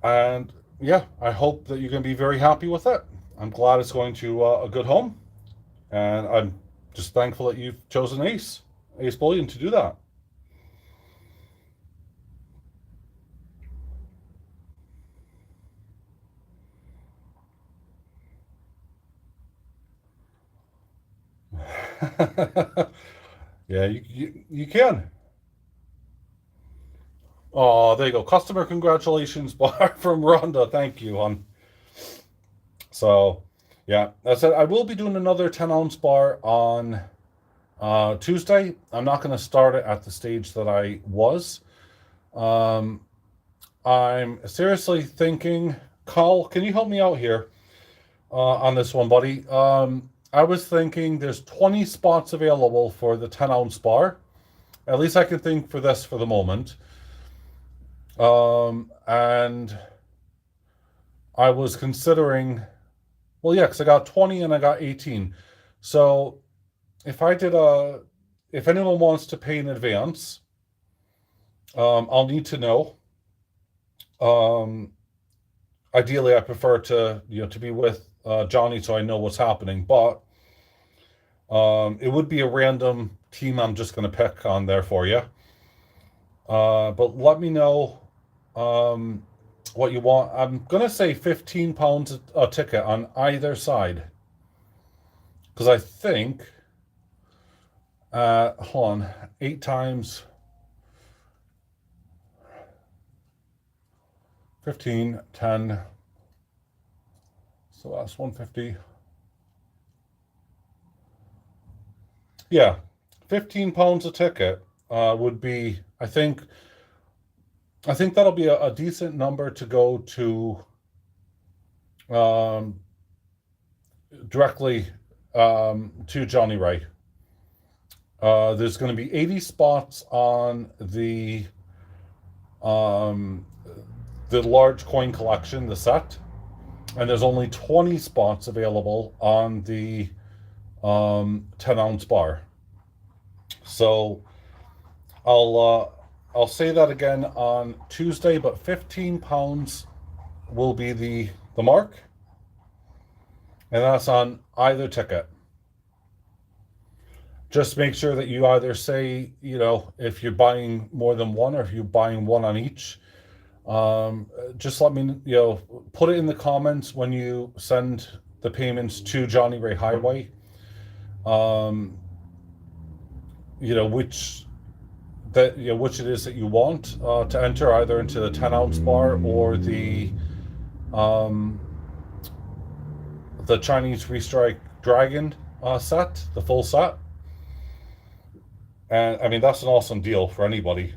And yeah, I hope that you're going to be very happy with it. I'm glad it's going to a good home. And I'm just thankful that you've chosen AceBullion to do that. Yeah, you can. Oh, there you go. Customer congratulations bar from Rhonda. Thank you, hon. So, yeah, I said I will be doing another 10-ounce bar on Tuesday. I'm not going to start it at the stage that I was. I'm seriously thinking, Carl, can you help me out here on this one, buddy? I was thinking there's 20 spots available for the 10-ounce bar. At least I can think for this for the moment. And I was considering, well, yeah, because I got 20 and I got 18. So if anyone wants to pay in advance, I'll need to know. Ideally, I prefer to be with Johnny so I know what's happening, but it would be a random team I'm just going to pick on there for you. But let me know what you want. I'm going to say £15 a ticket on either side. Because I think, hold on, 8 times 15, 10, so that's 150. Yeah, £15 a ticket would be, I think that'll be a decent number to go to um, directly to Johnny Ray. There's going to be 80 spots on um, the large coin collection, the set, and there's only 20 spots available on the 10-ounce bar. So I'll say that again on Tuesday, but £15 will be the mark, and that's on either ticket. Just make sure that you either say, if you're buying more than one or if you're buying one on each. Just let me, put it in the comments when you send the payments to Johnny Ray Highway. Which which it is that you want to enter, either into the 10-ounce bar or the Chinese Restrike Dragon set, the full set. And I mean, that's an awesome deal for anybody.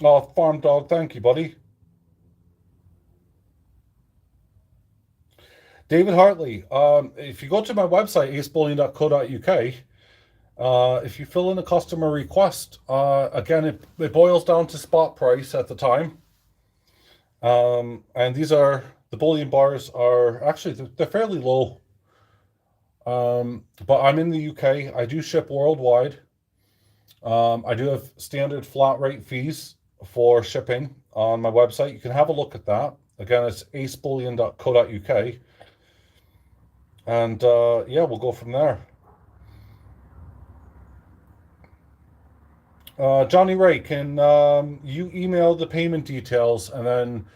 Oh, Farm Dog, thank you, buddy. David Hartley, if you go to my website, acebullion.co.uk, if you fill in a customer request, again, it boils down to spot price at the time. And these are, the bullion bars are actually, they're fairly low. But I'm in the UK. I do ship worldwide. I do have standard flat rate fees for shipping on my website. You can have a look at that. Again, it's acebullion.co.uk. And yeah, we'll go from there. Johnny Ray, can you email the payment details and then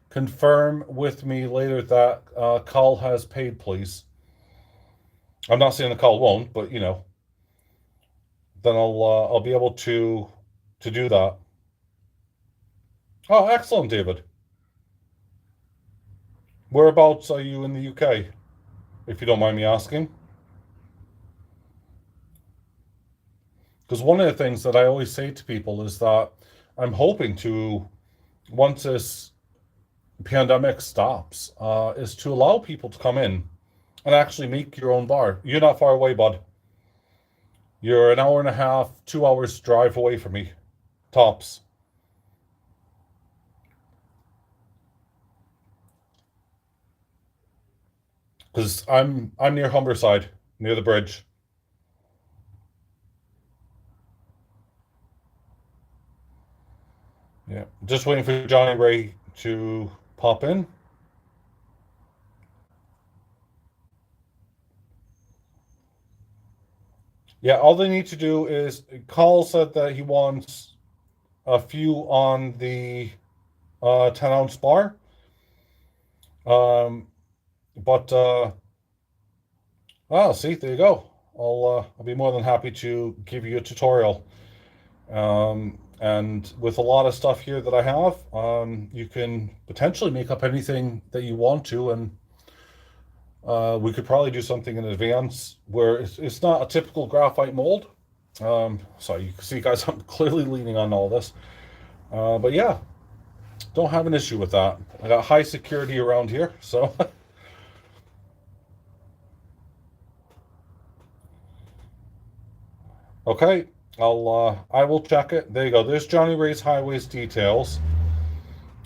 confirm with me later that Carl has paid, please? I'm not saying the Carl won't, but then I'll be able to do that. Oh, excellent, David. Whereabouts are you in the UK, if you don't mind me asking? Because one of the things that I always say to people is that I'm hoping to, once this pandemic stops, is to allow people to come in and actually make your own bar. You're not far away, bud. You're an hour and a half, 2 hours drive away from me, tops. Because I'm near Humberside, near the bridge. Yeah, just waiting for Johnny Ray to pop in. Yeah, all they need to do is, Carl said that he wants a few on the 10-ounce bar. But see, there you go. I'll be more than happy to give you a tutorial. And with a lot of stuff here that I have, you can potentially make up anything that you want to, and we could probably do something in advance where it's not a typical graphite mold. So you can see, guys, I'm clearly leaning on all this. But yeah, don't have an issue with that. I got high security around here, so. Okay, I will check it. There you go. There's Johnny Ray's Highways details.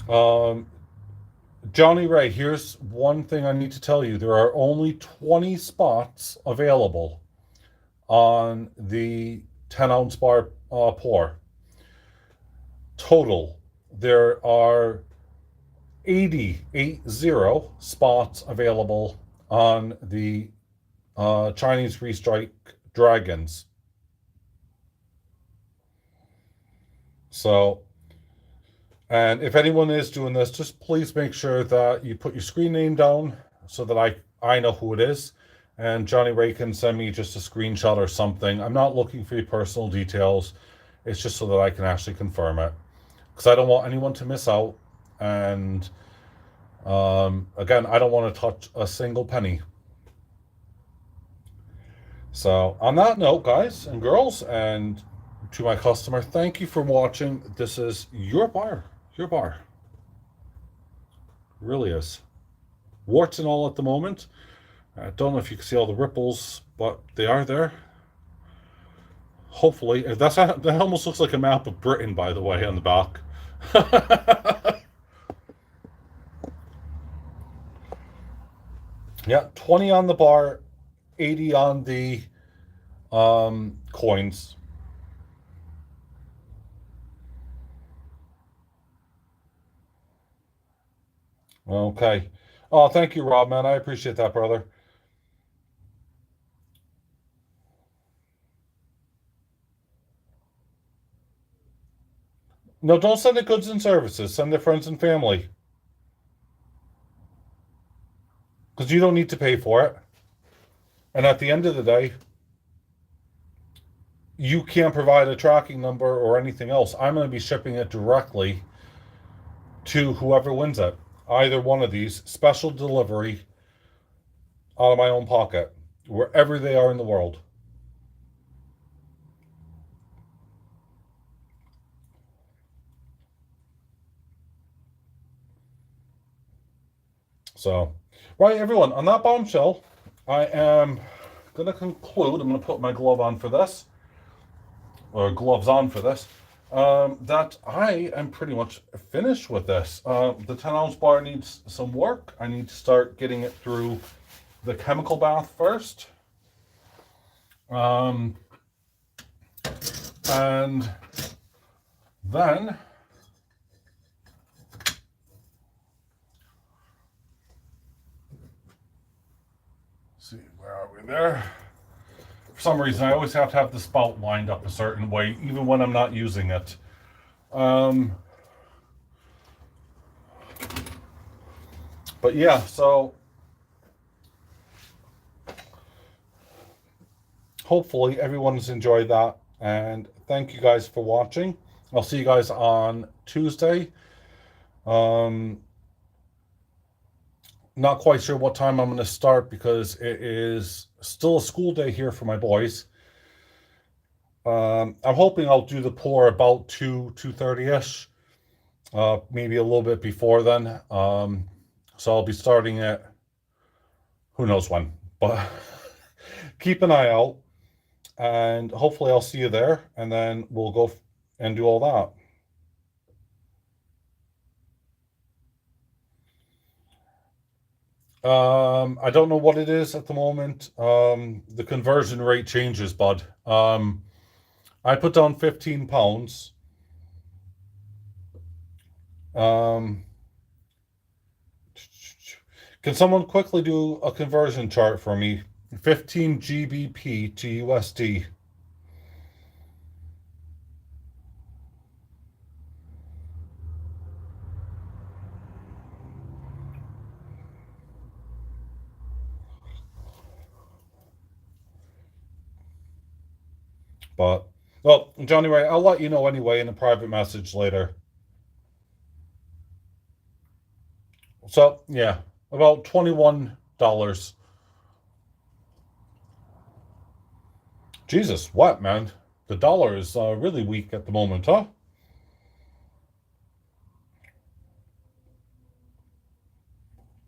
Johnny Ray, here's one thing I need to tell you. There are only 20 spots available on the 10-ounce bar pour. Total, there are 80 spots available on the Chinese Restrike Dragons. So, and if anyone is doing this, just please make sure that you put your screen name down so that I know who it is, and Johnny Ray can send me just a screenshot or something. I'm not looking for your personal details. It's just so that I can actually confirm it, because I don't want anyone to miss out. And again, I don't want to touch a single penny. So on that note, guys and girls, and to my customer, thank you for watching. This is your bar. Your bar. It really is. Warts and all at the moment. I don't know if you can see all the ripples, but they are there. Hopefully, that almost looks like a map of Britain, by the way, on the back. Yeah, 20 on the bar, 80 on the coins. Okay. Oh, thank you, Rob, man. I appreciate that, brother. No, don't send it goods and services. Send it friends and family. Because you don't need to pay for it. And at the end of the day, you can't provide a tracking number or anything else. I'm going to be shipping it directly to whoever wins it. Either one of these, special delivery out of my own pocket, wherever they are in the world. So, right, everyone, on that bombshell, I am going to conclude. I'm going to put my glove on for this, or gloves on for this. That I am pretty much finished with this. The 10-ounce bar needs some work. I need to start getting it through the chemical bath first. And then see, where are we there? For some reason, I always have to have the spout lined up a certain way, even when I'm not using it. But yeah, so hopefully everyone's enjoyed that, and thank you guys for watching. I'll see you guys on Tuesday. Not quite sure what time I'm going to start because it is still a school day here for my boys. I'm hoping I'll do the pour about 2:30ish, maybe a little bit before then. So I'll be starting at who knows when, but keep an eye out, and hopefully I'll see you there, and then we'll go and do all that. I don't know what it is at the moment. The conversion rate changes, bud. I put down £15. Can someone quickly do a conversion chart for me? 15 GBP to USD. But, well, Johnny Ray, I'll let you know anyway in a private message later. So, yeah, about $21. Jesus, what, man? The dollar is really weak at the moment, huh?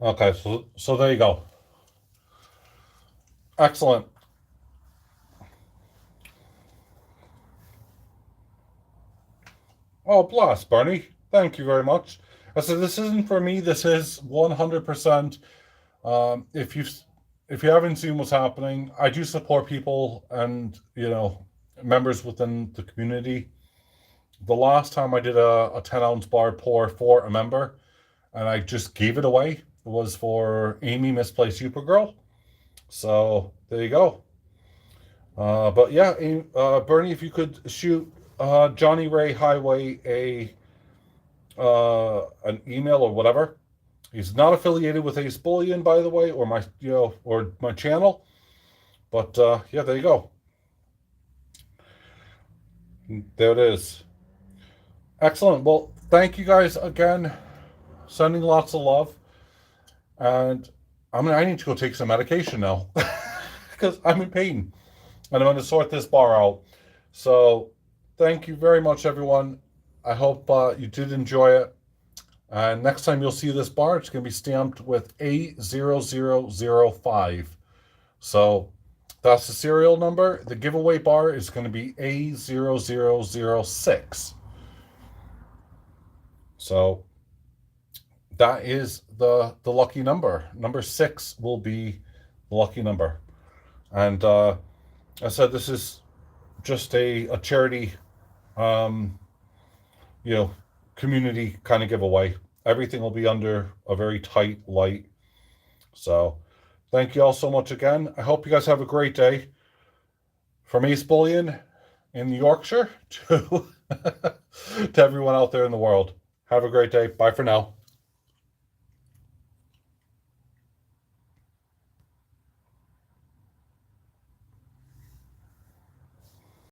Okay, so there you go. Excellent. Oh, bless, Bernie. Thank you very much. I said this isn't for me. This is 100%. If you haven't seen what's happening, I do support people and members within the community. The last time I did a 10-ounce bar pour for a member, and I just gave it away, was for Amy Misplaced Supergirl. So there you go. But yeah, Bernie, if you could shoot Johnny Ray Highway an email or whatever. He's not affiliated with AceBullion, by the way, or my channel. But yeah, there you go. There it is. Excellent. Well, thank you guys again. Sending lots of love. And I need to go take some medication now because I'm in pain. and I'm going to sort this bar out. So thank you very much, everyone. I hope you did enjoy it. And next time you'll see this bar, it's going to be stamped with A0005. So that's the serial number. The giveaway bar is going to be A0006. So that is the lucky number. Number 6 will be the lucky number. And I said this is just a charity, community kind of giveaway. Everything will be under a very tight light. So thank you all so much again. I hope you guys have a great day. From AceBullion in Yorkshire to, to everyone out there in the world. Have a great day. Bye for now.